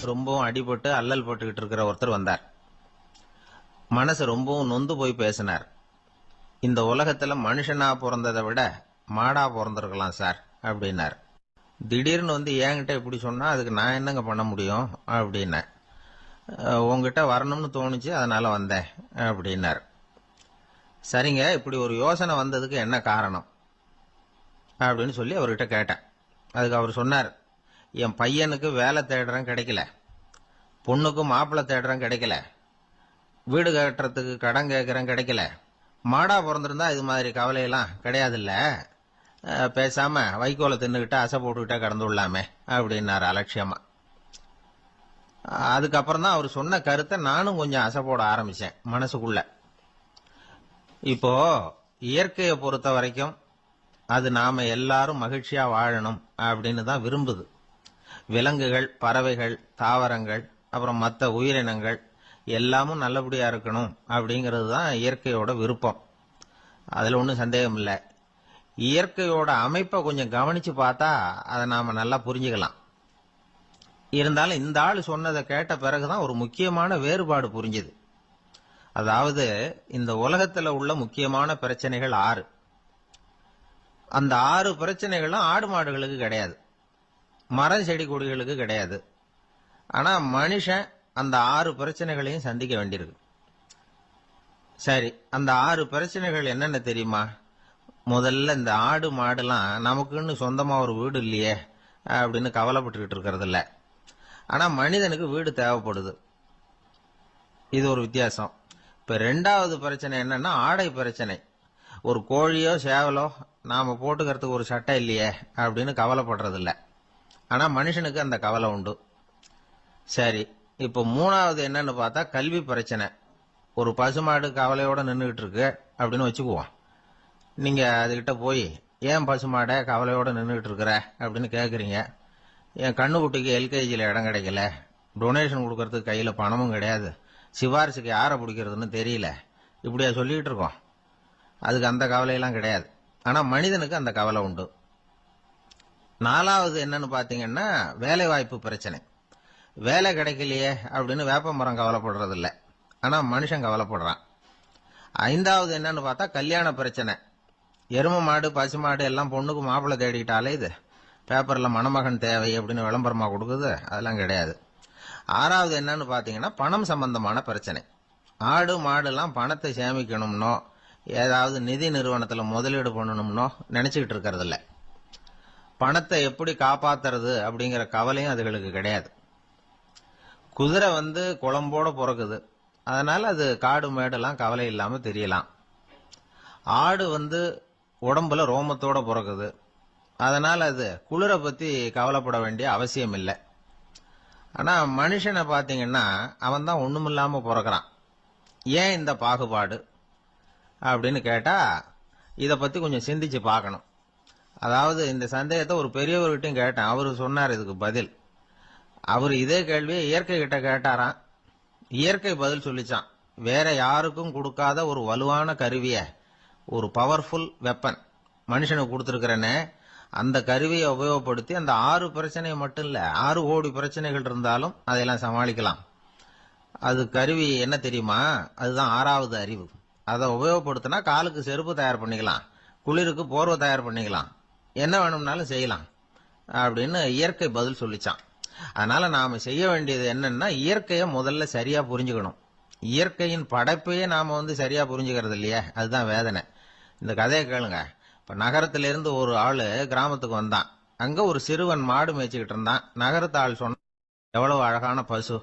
ரொம்பவும் அடிபட்டு அல்லல் பட்டுக்கிட்டு இருக்கிற ஒருத்தர் வந்தார். மனசு ரொம்பவும் நொந்து போய் பேசினார். இந்த உலகத்துல மனுஷனா பிறந்ததை விட மாடா பிறந்திருக்கலாம் சார் அப்படின்னார். திடீர்னு வந்து என்கிட்ட இப்படி சொன்னா அதுக்கு நான் என்னங்க பண்ண முடியும் அப்படின்னேன். உங்ககிட்ட வரணும்னு தோணுச்சு, அதனால வந்தேன் அப்படின்னார். சரிங்க, இப்படி ஒரு யோசனை வந்ததுக்கு என்ன காரணம் அப்படின்னு சொல்லி அவர்கிட்ட கேட்டேன். அதுக்கு அவர் சொன்னார், என் பையனுக்கு வேலை தேடுறேன் கிடைக்கல, பொண்ணுக்கு மாப்பிள்ளை தேடுறேன் கிடைக்கல, வீடு கட்டுறதுக்கு கடன் கேட்கறேன் கிடைக்கல, மாடா பிறந்திருந்தா இது மாதிரி கவலையெல்லாம் கிடையாதுல்ல, பேசாம வைக்கோலை தின்னுக்கிட்ட அசை போட்டுக்கிட்டே கடந்து விடலாமே அப்படின்னாரு அலட்சியமா. அதுக்கப்புறம் தான் அவர் சொன்ன கருத்தை நானும் கொஞ்சம் அசை போட ஆரம்பிச்சேன் மனசுக்குள்ள. இப்போ இயற்கையை பொறுத்த வரைக்கும் அது நாம எல்லாரும் மகிழ்ச்சியா வாழணும் அப்படின்னு தான் விரும்புது. விலங்குகள், பறவைகள், தாவரங்கள், அப்புறம் மற்ற உயிரினங்கள் எல்லாமும் நல்லபடியா இருக்கணும் அப்படிங்கிறது தான் இயற்கையோட விருப்பம். அதுல ஒன்றும் சந்தேகம் இல்லை. இயற்கையோட அமைப்பை கொஞ்சம் கவனிச்சு பார்த்தா அதை நாம நல்லா புரிஞ்சுக்கலாம். இருந்தாலும் இந்த ஆள் சொன்னதை கேட்ட பிறகுதான் ஒரு முக்கியமான வேறுபாடு புரிஞ்சுது. அதாவது இந்த உலகத்துல உள்ள முக்கியமான பிரச்சனைகள் 6. அந்த 6 பிரச்சனைகளும் ஆடு மாடுகளுக்கு கிடையாது, மரம் செடி கொடிகளுக்கு கிடையாது. ஆனா மனுஷன் அந்த 6 பிரச்சனைகளையும் சந்திக்க வேண்டியிருக்கு. சரி, அந்த 6 பிரச்சனைகள் என்னென்ன தெரியுமா? முதல்ல இந்த ஆடு மாடுலாம் நமக்குன்னு சொந்தமா ஒரு வீடு இல்லையே அப்படின்னு கவலைப்பட்டுக்கிட்டு இருக்கிறது இல்ல. ஆனா மனிதனுக்கு வீடு தேவைப்படுது. இது ஒரு வித்தியாசம். இப்ப 2வது பிரச்சனை என்னன்னா ஆடை பிரச்சனை. ஒரு கோழியோ சேவலோ நாம போட்டுக்கிறதுக்கு ஒரு சட்டை இல்லையே அப்படின்னு கவலைப்படுறது இல்ல. ஆனா மனுஷனுக்கு அந்த கவலை உண்டு. சரி, இப்ப 3வது என்னன்னு பார்த்தா கல்வி பிரச்சனை. ஒரு பசுமாடு கவலையோட நின்றுகிட்டு இருக்கு அப்படின்னு வச்சுக்குவோம். நீங்க அதுகிட்ட போய், ஏன் பசுமாடை கவலையோட நின்றுகிட்டு இருக்கிற அப்படின்னு கேட்குறீங்க. என் கண்ணுக்குட்டிக்கு எல்கேஜியில் இடம் கிடைக்கல, டொனேஷன் கொடுக்கறதுக்கு கையில் பணமும் கிடையாது, சிபாரிசுக்கு யாரை பிடிக்கிறதுன்னு தெரியல, இப்படியா சொல்லிக்கிட்டு இருக்கோம். அதுக்கு அந்த கவலையெல்லாம் கிடையாது. ஆனால் மனிதனுக்கு அந்த கவலை உண்டு. 4வது என்னன்னு பார்த்தீங்கன்னா வேலை வாய்ப்பு பிரச்சனை. வேலை கிடைக்கலையே அப்படின்னு வேப்ப மரம் கவலைப்படுறது இல்லை, ஆனால் மனுஷன் கவலைப்படுறான். 5வது என்னன்னு பார்த்தா கல்யாண பிரச்சனை. எரும மாடு பசுமாடு எல்லாம் பொண்ணுக்கு மாப்பிள்ளை தேடிக்கிட்டாலே இது பேப்பர்ல மணமகன் தேவை அப்படின்னு விளம்பரமா கொடுக்குது, அதெல்லாம் கிடையாது. 6வது என்னன்னு பாத்தீங்கன்னா பணம் சம்பந்தமான பிரச்சனை. ஆடு மாடுலாம் பணத்தை சேமிக்கணும்னோ ஏதாவது நிதி நிறுவனத்துல முதலீடு பண்ணணும்னோ நினைச்சுக்கிட்டு இருக்கிறது இல்ல. பணத்தை எப்படி காப்பாத்துறது அப்படிங்கிற கவலையும் அதுகளுக்கு கிடையாது. குதிரை வந்து குளம்போட பிறக்குது, அதனால அது காடு மேடெல்லாம் கவலை இல்லாம தெரியலாம். ஆடு வந்து உடம்புல ரோமத்தோட பிறக்குது, அதனால அது குளிரை பத்தி கவலைப்பட வேண்டிய அவசியம் இல்லை. ஆனா மனுஷனை பாத்தீங்கன்னா அவன் தான் ஒண்ணுமில்லாம பிறக்கிறான். ஏன் இந்த பாகுபாடு அப்படின்னு கேட்டா இத பத்தி கொஞ்சம் சிந்திச்சு பார்க்கணும். அதாவது இந்த சந்தேகத்தை ஒரு பெரியவர்கிட்டையும் கேட்டேன். அவரு சொன்னார் இதுக்கு பதில். அவர் இதே கேள்வியை இயற்கை கிட்ட கேட்டாராம். இயற்கை பதில் சொல்லிச்சான், வேற யாருக்கும் கொடுக்காத ஒரு வலுவான கருவிய, ஒரு பவர்ஃபுல் வெப்பன் மனுஷனுக்கு கொடுத்திருக்கிறேன்னு, அந்த கருவியை உபயோகப்படுத்தி அந்த 6 பிரச்சனையை மட்டும் இல்ல 6 கோடி பிரச்சனைகள் இருந்தாலும் அதையெல்லாம் சமாளிக்கலாம். அது கருவி என்ன தெரியுமா? அதுதான் 6வது அறிவு. அதை உபயோகப்படுத்தினா காலுக்கு செருப்பு தயார் பண்ணிக்கலாம், குளிருக்கு போர்வை தயார் பண்ணிக்கலாம், என்ன வேணும்னாலும் செய்யலாம் அப்படின்னு இயற்கை பதில் சொல்லிச்சான். அதனால நாம செய்ய வேண்டியது என்னன்னா இயற்கையை முதல்ல சரியா புரிஞ்சுக்கணும். இயற்கையின் படைப்பையே நாம வந்து சரியா புரிஞ்சுக்கிறது இல்லையே, அதுதான் வேதனை. இந்த கதையை கேளுங்க. இப்ப நகரத்திலிருந்து ஒரு ஆளு கிராமத்துக்கு வந்தான். அங்க ஒரு சிறுவன் மாடு மேய்ச்சிக்கிட்டு இருந்தான். நகரத்து ஆள் சொன்ன, எவ்வளவு அழகான பசு,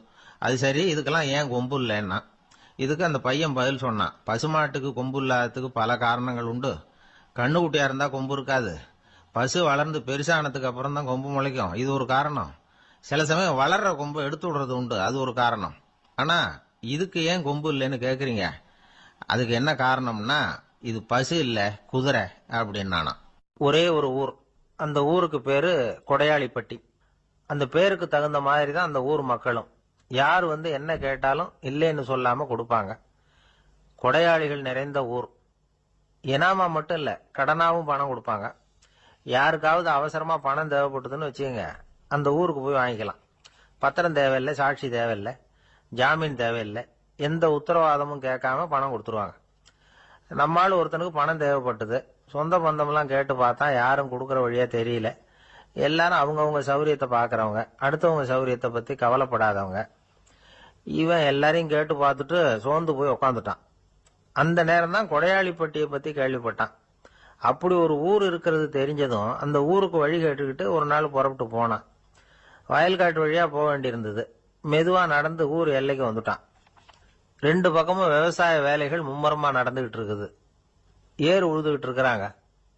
அது சரி இதுக்கெல்லாம் ஏன் கொம்பு இல்லைன்னா. இதுக்கு அந்த பையன் பதில் சொன்னான், பசுமாட்டுக்கு கொம்பு இல்லாததுக்கு பல காரணங்கள் உண்டு. கண்ணுக்குட்டியா இருந்தா கொம்பு இருக்காது, பசு வளர்ந்து பெருசானதுக்கு அப்புறம் தான் கொம்பு முளைக்கும், இது ஒரு காரணம். சில சமயம் வளர்ற கொம்பு எடுத்து விடுறது உண்டு, அது ஒரு காரணம். ஆனா இதுக்கு ஏன் கொம்பு இல்லைன்னு கேக்குறீங்க. அதுக்கு என்ன காரணம்னா இது பசு இல்ல குதிரை அப்படின்னானா. ஒரே ஒரு ஊர், அந்த ஊருக்கு பேரு கொடையாளிப்பட்டி. அந்த பேருக்கு தகுந்த மாதிரி தான் அந்த ஊர் மக்களும். யார் வந்து என்ன கேட்டாலும் இல்லைன்னு சொல்லாம கொடுப்பாங்க. கொடையாளிகள் நிறைந்த ஊர். இனாமா மட்டும் இல்ல, கடனாவும் பணம் கொடுப்பாங்க. யாருக்காவது அவசரமா பணம் தேவைப்பட்டதுன்னு வச்சுக்கோங்க, அந்த ஊருக்கு போய் வாங்கிக்கலாம். பத்திரம் தேவையில்லை, சாட்சி தேவையில்லை, ஜாமீன் தேவையில்லை, எந்த உத்தரவாதமும் கேட்காம பணம் கொடுத்துருவாங்க. நம்மால் ஒருத்தனுக்கு பணம் தேவைப்பட்டது. சொந்த பந்தம்லாம் கேட்டு பார்த்தா யாரும் கொடுக்குற வழியா தெரியல. எல்லாரும் அவங்கவுங்க சௌரியத்தை பார்க்கறவங்க, அடுத்தவங்க சௌரியத்தை பத்தி கவலைப்படாதவங்க. இவன் எல்லாரையும் கேட்டு பார்த்துட்டு சோர்ந்து போய் உக்காந்துட்டான். அந்த நேரம் தான் கொடையாளிப்பட்டியை பத்தி கேள்விப்பட்டான். அப்படி ஒரு ஊர் இருக்கிறது தெரிஞ்சதும் அந்த ஊருக்கு வழி கேட்டுக்கிட்டு ஒரு நாள் புறப்பட்டு போனான். வயல்காட்டு வழியா போக வேண்டியிருந்தது. மெதுவா நடந்து ஊர் எல்லைக்கு வந்துட்டான். 2 பக்கமும் விவசாய வேலைகள் மும்முரமா நடந்துகிட்டு இருக்குது. ஏறு உழுதுகிட்டு இருக்கிறாங்க.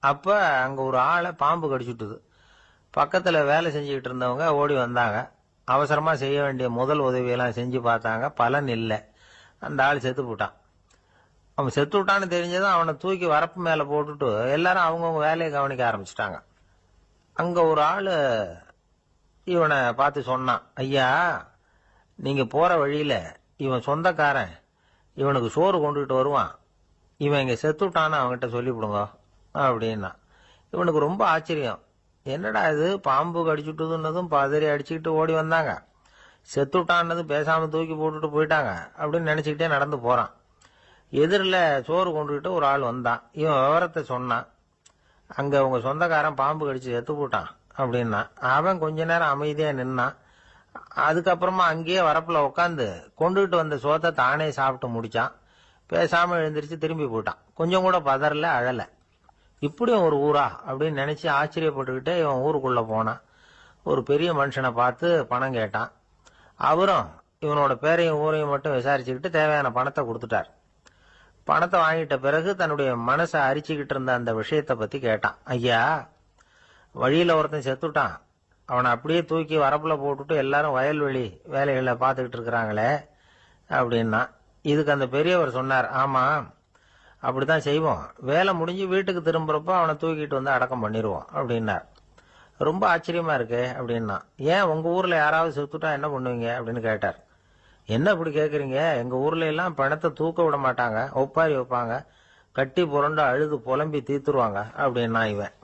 அப்ப அங்க ஒரு ஆளை பாம்பு கடிச்சுட்டுது. பக்கத்துல வேலை செஞ்சுக்கிட்டு இருந்தவங்க ஓடி வந்தாங்க. அவசரமா செய்ய வேண்டிய முதல் உதவியெல்லாம் செஞ்சு பார்த்தாங்க. பலன் இல்லை. அந்த ஆள் செத்து போட்டான். அவன் செத்து விட்டான்னு தெரிஞ்சதும் அவனை தூக்கி வரப்பு மேல போட்டுட்டு எல்லாரும் அவங்கவுங்க வேலையை கவனிக்க ஆரம்பிச்சிட்டாங்க. அங்க ஒரு ஆளு இவனை பார்த்து சொன்னான், ஐயா, நீங்க போற வழியில இவன் சொந்தக்காரன் இவனுக்கு சோறு கொண்டுகிட்டு வருவான். இவன் இங்க செத்துட்டான்னு அவன்கிட்ட சொல்லிவிடுங்க அப்படின்னா. இவனுக்கு ரொம்ப ஆச்சரியம். என்னடா இது, பாம்பு கடிச்சுட்டுதுன்னதும் பதறி அடிச்சுக்கிட்டு ஓடி வந்தாங்க, செத்துட்டான்னதும் பேசாம தூக்கி போட்டுட்டு போயிட்டாங்க அப்படின்னு நினைச்சுக்கிட்டே நடந்து போறான். எதிரில் சோறு கொண்டுகிட்டு ஒரு ஆள் வந்தான். இவன் விவரத்தை சொன்னான். அங்க உங்க சொந்தக்காரன் பாம்பு கடிச்சு செத்து போட்டான் அப்படின்னா. அவன் கொஞ்ச நேரம் அமைதியா நின்னான். அதுக்கப்புறமா அங்கேயே வரப்புல உட்காந்து கொண்டுகிட்டு வந்த சோத்தை தானே சாப்பிட்டு முடிச்சான். பேசாம எழுந்திரிச்சு திரும்பி போயிட்டான். கொஞ்சம் கூட பதறல, அழல. இப்படியும் ஒரு ஊரா அப்படின்னு நினைச்சு ஆச்சரியப்பட்டுக்கிட்டே இவன் ஊருக்குள்ள போனான். ஒரு பெரிய மனுஷனை பார்த்து பணம் கேட்டான். அவரும் இவனோட பேரையும் ஊரையும் மட்டும் விசாரிச்சுக்கிட்டு தேவையான பணத்தை கொடுத்துட்டார். பணத்தை வாங்கிட்ட பிறகு தன்னுடைய மனசை அரிச்சுக்கிட்டு இருந்த அந்த விஷயத்தை பத்தி கேட்டான். ஐயா, வழியில ஒருத்தன் செத்துட்டான், அவனை அப்படியே தூக்கி வரப்புல போட்டுட்டு எல்லாரும் வயல்வெளி வேலைகளை பார்த்துக்கிட்டு இருக்கிறாங்களே அப்படின்னா. இதுக்கு அந்த பெரியவர் சொன்னார், ஆமா, அப்படித்தான் செய்வோம். வேலை முடிஞ்சு வீட்டுக்கு திரும்புறப்போ அவனை தூக்கிட்டு வந்து அடக்கம் பண்ணிடுவோம் அப்படின்னார். ரொம்ப ஆச்சரியமா இருக்கு அப்படின்னா. ஏன் உங்க ஊர்ல யாராவது செத்துட்டா என்ன பண்ணுவீங்க அப்படின்னு கேட்டார். என்ன இப்படி கேட்குறீங்க, எங்க ஊர்ல எல்லாம் பணத்தை தூக்க விட மாட்டாங்க, ஒப்பாரி வைப்பாங்க, கட்டி புரண்டு அழுது புலம்பி தீத்துருவாங்க அப்படின்னா. இவன்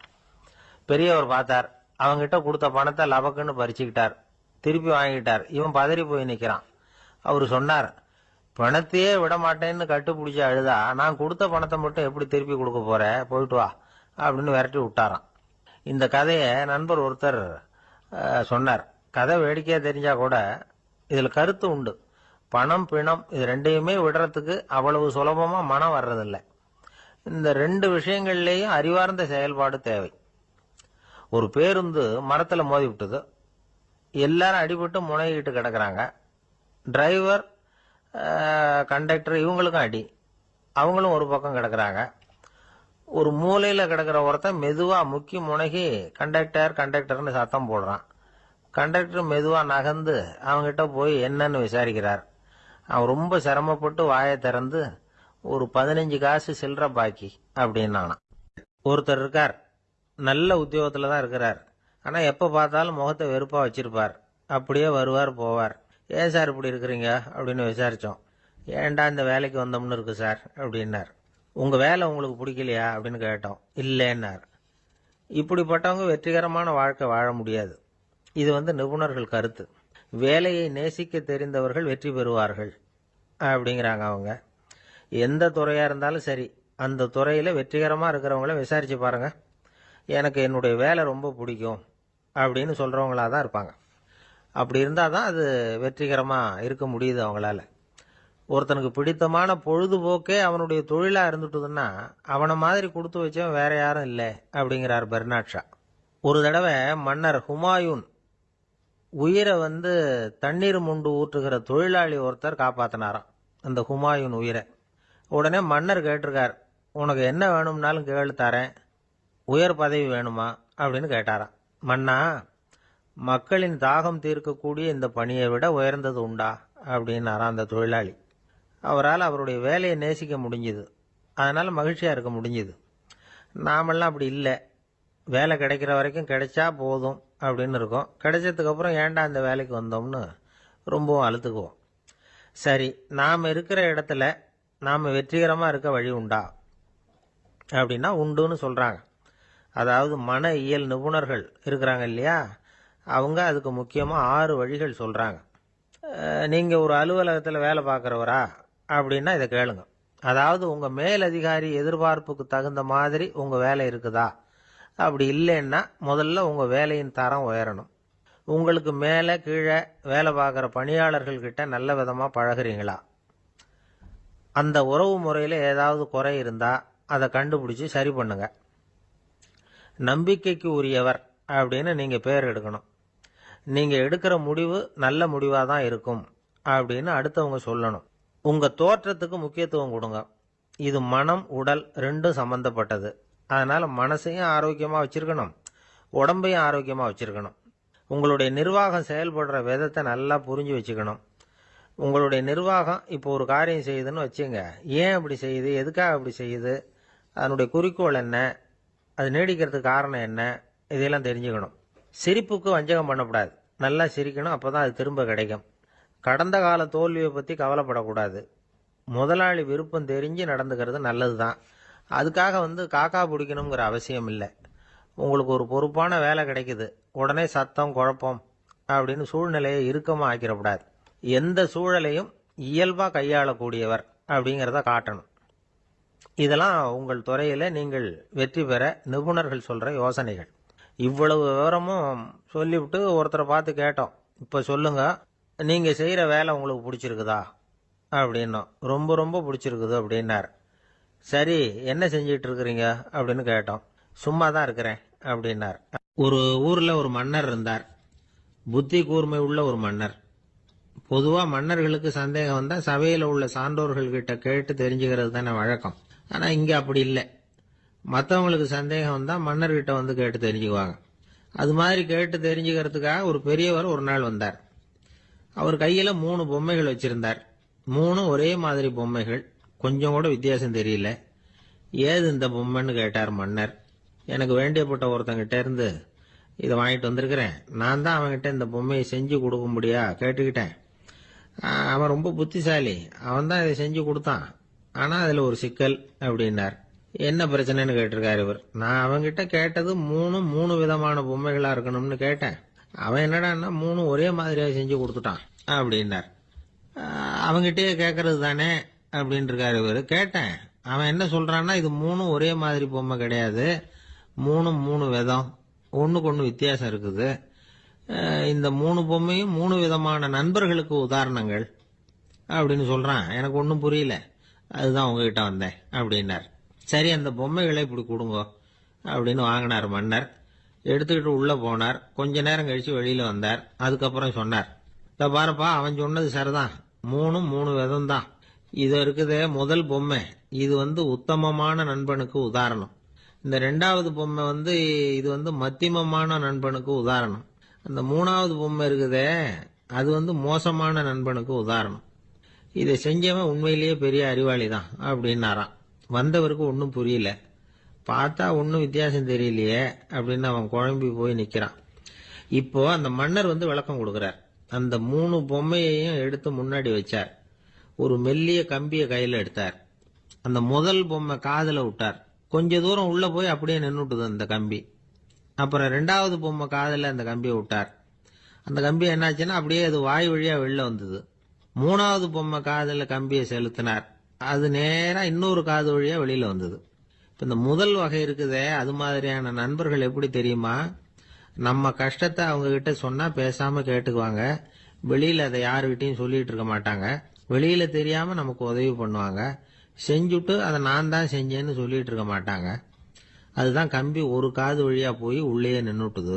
பெரியவர் பார்த்தார். அவங்கிட்ட கொடுத்த பணத்தை லபக்குன்னு பறிச்சுக்கிட்டார். திருப்பி வாங்கிட்டார். இவன் பதறி போய் நிக்கிறான். அவரு சொன்னார், பணத்தையே விட மாட்டேன்னு கட்டுப்பிடிச்சு அழுதா நான் கொடுத்த பணத்தை மட்டும் எப்படி திருப்பி கொடுக்க போற, போயிட்டு வா அப்படின்னு விரட்டி விட்டாராம். இந்த கதையை நண்பர் ஒருத்தர் சொன்னார். கதை வேடிக்கையா தெரிஞ்சா கூட இதுல கருத்து உண்டு. பணம் பிணம் இது ரெண்டையுமே விடுறதுக்கு அவ்வளவு சுலபமா மனம் வர்றதில்லை. இந்த 2 விஷயங்கள்லேயும் அறிவார்ந்த செயல்பாடு தேவை. ஒரு பேருந்து மரத்துல மோதி விட்டது. எல்லாரும் அடிபட்டு முனைகிட்டு கிடக்குறாங்க. டிரைவர், கண்டக்டர் இவங்களுக்கும் அடி. அவங்களும் ஒரு பக்கம் கிடக்குறாங்க. ஒரு மூலையில கிடக்கிற ஒருத்தன் மெதுவா முக்கி முனகி கண்டக்டர்னு சத்தம் போடுறான். கண்டக்டர் மெதுவா நகர்ந்து அவங்கிட்ட போய் என்னன்னு விசாரிக்கிறார். அவன் ரொம்ப சிரமப்பட்டு வாயை திறந்து ஒரு 15 காசு சில்லற பாக்கி அப்படின்னானா. ஒருத்தர் இருக்கார், நல்ல உத்தியோகத்துல தான் இருக்கிறார். ஆனா எப்ப பார்த்தாலும் முகத்தை வெறுப்பா வச்சிருப்பார். அப்படியே வருவார் போவார். ஏன் சார் இப்படி இருக்கிறீங்க அப்படின்னு விசாரிச்சோம். ஏன்டா இந்த வேலைக்கு வந்தோம்னு இருக்கு சார் அப்படின்னார். உங்க வேலை உங்களுக்கு பிடிக்கலையா அப்படின்னு கேட்டோம். இல்லைன்னார். இப்படிப்பட்டவங்க வெற்றிகரமான வாழ்க்கை வாழ முடியாது. இது நிபுணர்கள் கருத்து. வேலையை நேசிக்க தெரிந்தவர்கள் வெற்றி பெறுவார்கள் அப்படிங்கிறாங்க அவங்க. எந்த துறையா இருந்தாலும் சரி, அந்த துறையில வெற்றிகரமா இருக்கிறவங்கள விசாரிச்சு பாருங்க. எனக்கு என்னுடைய வேலை ரொம்ப பிடிக்கும் அப்படின்னு சொல்றவங்களா தான் இருப்பாங்க. அப்படி இருந்தாதான் அது வெற்றிகரமா இருக்க முடியுது அவங்களால. ஒருத்தனுக்கு பிடித்தமான பொழுதுபோக்கே அவனுடைய தொழிலா இருந்துட்டுதுன்னா அவனை மாதிரி கொடுத்து வச்சவன் வேற யாரும் இல்லை அப்படிங்கிறார் பெர்னாட் ஷா. ஒரு தடவை மன்னர் ஹுமாயூன் உயிரை தண்ணீர் முண்டு ஊற்றுகிற தொழிலாளி ஒருத்தர் காப்பாத்தினாராம் அந்த ஹுமாயூன் உயிரை. உடனே மன்னர் கேட்டிருக்கார், உனக்கு என்ன வேணும்னாலும் கேளு தரேன், உயர் பதவி வேணுமா அப்படின்னு கேட்டாராம். மன்னா, மக்களின் தாகம் தீர்க்கக்கூடிய இந்த பணியை விட உயர்ந்தது உண்டா அப்படின்னாராம் அந்த தொழிலாளி. அவரால் அவருடைய வேலையை நேசிக்க முடிஞ்சுது. அதனால மகிழ்ச்சியா இருக்க முடிஞ்சுது. நாமெல்லாம் அப்படி இல்லை. வேலை கிடைக்கிற வரைக்கும் கிடைச்சா போதும் அப்படின்னு இருக்கோம். கிடைச்சதுக்கு அப்புறம் ஏன்டா இந்த வேலைக்கு வந்தோம்னு ரொம்பவும் அழுத்துக்குவோம். சரி, நாம் இருக்கிற இடத்துல நாம் வெற்றிகரமா இருக்க வழி உண்டா அப்படின்னா உண்டுன்னு சொல்றாங்க. அதாவது மன இயல் நிபுணர்கள் இருக்கிறாங்க இல்லையா, அவங்க அதுக்கு முக்கியமாக 6 வழிகள் சொல்கிறாங்க. நீங்கள் ஒரு அலுவலகத்தில் வேலை பார்க்குறவரா அப்படின்னா இதை கேளுங்க. அதாவது உங்கள் மேலதிகாரி எதிர்பார்ப்புக்கு தகுந்த மாதிரி உங்கள் வேலை இருக்குதா? அப்படி இல்லைன்னா முதல்ல உங்கள் வேலையின் தரம் உயரணும். உங்களுக்கு மேலே கீழே வேலை பார்க்குற பணியாளர்கள்கிட்ட நல்ல விதமாக பழகுறீங்களா? அந்த உறவு முறையில் ஏதாவது குறை இருந்தால் அதை கண்டுபிடிச்சி சரி பண்ணுங்க. நம்பிக்கைக்கு உரியவர் அப்படின்னு நீங்கள் பேர் எடுக்கணும். நீங்கள் எடுக்கிற முடிவு நல்ல முடிவாக தான் இருக்கும் அப்படின்னு அடுத்தவங்க சொல்லணும். உங்கள் தோற்றத்துக்கு முக்கியத்துவம் கொடுங்க. இது மனம் உடல் ரெண்டும் சம்மந்தப்பட்டது. அதனால் மனசையும் ஆரோக்கியமாக வச்சுருக்கணும், உடம்பையும் ஆரோக்கியமாக வச்சுருக்கணும். உங்களுடைய நிர்வாகம் செயல்படுற விதத்தை நல்லா புரிஞ்சு வச்சுக்கணும். உங்களுடைய நிர்வாகம் இப்போ ஒரு காரியம் செய்யுதுன்னு வச்சுங்க, ஏன் அப்படி செய்யுது, எதுக்காக அப்படி செய்யுது, அதனுடைய குறிக்கோள் என்ன, அது நீடிக்கிறதுக்கு காரணம் என்ன, இதையெல்லாம் தெரிஞ்சுக்கணும். சிரிப்புக்கு வஞ்சகம் பண்ணக்கூடாது. நல்லா சிரிக்கணும், அப்போ தான் அது திரும்ப கிடைக்கும். கடந்த கால தோல்வியை பற்றி கவலைப்படக்கூடாது. முதலாளி விருப்பம் தெரிஞ்சு நடந்துக்கிறது நல்லது தான். அதுக்காக காக்கா பிடிக்கணுங்கிற அவசியம் இல்லை. உங்களுக்கு ஒரு பொறுப்பான வேலை கிடைக்குது, உடனே சத்தம் குழப்பம் அப்படின்னு சூழ்நிலையை இறுக்கமாக ஆக்கிடக்கூடாது. எந்த சூழலையும் இயல்பாக கையாளக்கூடியவர் அப்படிங்கிறத காட்டணும். இதெல்லாம் உங்கள் துறையில் நீங்கள் வெற்றி பெற நிபுணர்கள் சொல்கிற யோசனைகள். இவ்வளவு விவரமும் சொல்லிவிட்டு ஒருத்தரை பார்த்து கேட்டோம், இப்போ சொல்லுங்க, நீங்கள் செய்கிற வேலை உங்களுக்கு பிடிச்சிருக்குதா அப்படின்னோம். ரொம்ப ரொம்ப பிடிச்சிருக்குது அப்படின்னார். சரி, என்ன செஞ்சிட்டு இருக்கிறீங்க அப்படின்னு கேட்டோம். சும்மா தான் இருக்கிறேன் அப்படின்னார். ஒரு ஊரில் ஒரு மன்னர் இருந்தார். புத்தி கூர்மை உள்ள ஒரு மன்னர். பொதுவாக மன்னர்களுக்கு சந்தேகம் வந்தால் சபையில் உள்ள சான்றோர்கள்கிட்ட கேட்டு தெரிஞ்சுக்கிறது தானே வழக்கம். ஆனால் இங்கே அப்படி இல்லை. மற்றவங்களுக்கு சந்தேகம் வந்தால் மன்னர்கிட்ட கேட்டு தெரிஞ்சுக்குவாங்க. அது மாதிரி கேட்டு தெரிஞ்சுக்கிறதுக்காக ஒரு பெரியவர் ஒரு நாள் வந்தார். அவர் கையில் 3 பொம்மைகள் வச்சிருந்தார். 3 ஒரே மாதிரி பொம்மைகள், கொஞ்சம் கூட வித்தியாசம் தெரியல. ஏது இந்த பொம்மைன்னு கேட்டார் மன்னர். எனக்கு வேண்டியப்பட்ட ஒருத்தங்கிட்ட இருந்து இதை வாங்கிட்டு வந்திருக்கிறேன். நான் தான் அவன்கிட்ட இந்த பொம்மையை செஞ்சு கொடுக்கும்படியா கேட்டுக்கிட்டேன். அவன் ரொம்ப புத்திசாலி, அவன் தான் இதை செஞ்சு கொடுத்தான். ஆனால் அதில் ஒரு சிக்கல் அப்படின்னார். என்ன பிரச்சனைன்னு கேட்டிருக்காரு இவர். நான் அவன்கிட்ட கேட்டது 3 விதமான பொம்மைகளாக இருக்கணும்னு கேட்டேன். அவன் என்னடான்னா 3 ஒரே மாதிரியாக செஞ்சு கொடுத்துட்டான் அப்படின்னார். அவங்கிட்டே கேட்கறது தானே அப்படின்னு இருக்காரு இவர். கேட்டேன், அவன் என்ன சொல்றான்னா, இது 3 ஒரே மாதிரி பொம்மை கிடையாது, 3 விதம், ஒன்றுக்கு ஒன்று வித்தியாசம் இருக்குது. இந்த 3 பொம்மையும் 3 விதமான நண்பர்களுக்கு உதாரணங்கள் அப்படின்னு சொல்றான். எனக்கு ஒன்றும் புரியல, அதுதான் உங்ககிட்ட வந்தேன் அப்படின்னார். சரி, அந்த பொம்மைகளை இப்படி கொடுங்க அப்படின்னு வாங்கினார் மன்னர். எடுத்துக்கிட்டு உள்ள போனார். கொஞ்ச நேரம் கழிச்சு வெளியில வந்தார். அதுக்கப்புறம் சொன்னார், இதை பாருப்பா, அவன் சொன்னது சரிதான், 3 விதம் தான். இது இருக்குதே முதல் பொம்மை, இது உத்தமமான நண்பனுக்கு உதாரணம். இந்த 2வது பொம்மை இது மத்தியமமான நண்பனுக்கு உதாரணம். அந்த 3வது பொம்மை இருக்குதே அது மோசமான நண்பனுக்கு உதாரணம். இதை செஞ்சவன் உண்மையிலேயே பெரிய அறிவாளி தான் அப்படின்னாராம். வந்தவருக்கு ஒன்றும் புரியல. பார்த்தா ஒன்றும் வித்தியாசம் தெரியலையே அப்படின்னு அவன் குழம்பி போய் நிற்கிறான். இப்போ அந்த மன்னர் விளக்கம் கொடுக்குறார். அந்த 3 பொம்மையையும் எடுத்து முன்னாடி வச்சார். ஒரு மெல்லிய கம்பியை கையில் எடுத்தார். அந்த முதல் பொம்மை காதில் விட்டார். கொஞ்ச தூரம் உள்ள போய் அப்படியே நின்றுட்டுது அந்த கம்பி. அப்புறம் 2வது பொம்மை காதில் அந்த கம்பியை விட்டார். அந்த கம்பி என்னாச்சுன்னா அப்படியே அது வாய் வழியா வெளில வந்தது. 3வது பொம்மை காதில் கம்பியை செலுத்தினார். அது நேரா இன்னொரு காது வழியா வெளியில வந்தது. இப்ப இந்த முதல் வகை இருக்குதே, அது மாதிரியான நண்பர்கள் எப்படி தெரியுமா? நம்ம கஷ்டத்தை அவங்க கிட்ட சொன்னா பேசாம கேட்டுக்குவாங்க. வெளியில அதை யாருகிட்டையும் சொல்லிட்டு இருக்க மாட்டாங்க. வெளியில தெரியாம நமக்கு உதவி பண்ணுவாங்க. செஞ்சுட்டு அதை நான் தான் செஞ்சேன்னு சொல்லிட்டு இருக்க மாட்டாங்க. அதுதான் கம்பி ஒரு காது வழியா போய் உள்ளேயே நின்னுட்டுது.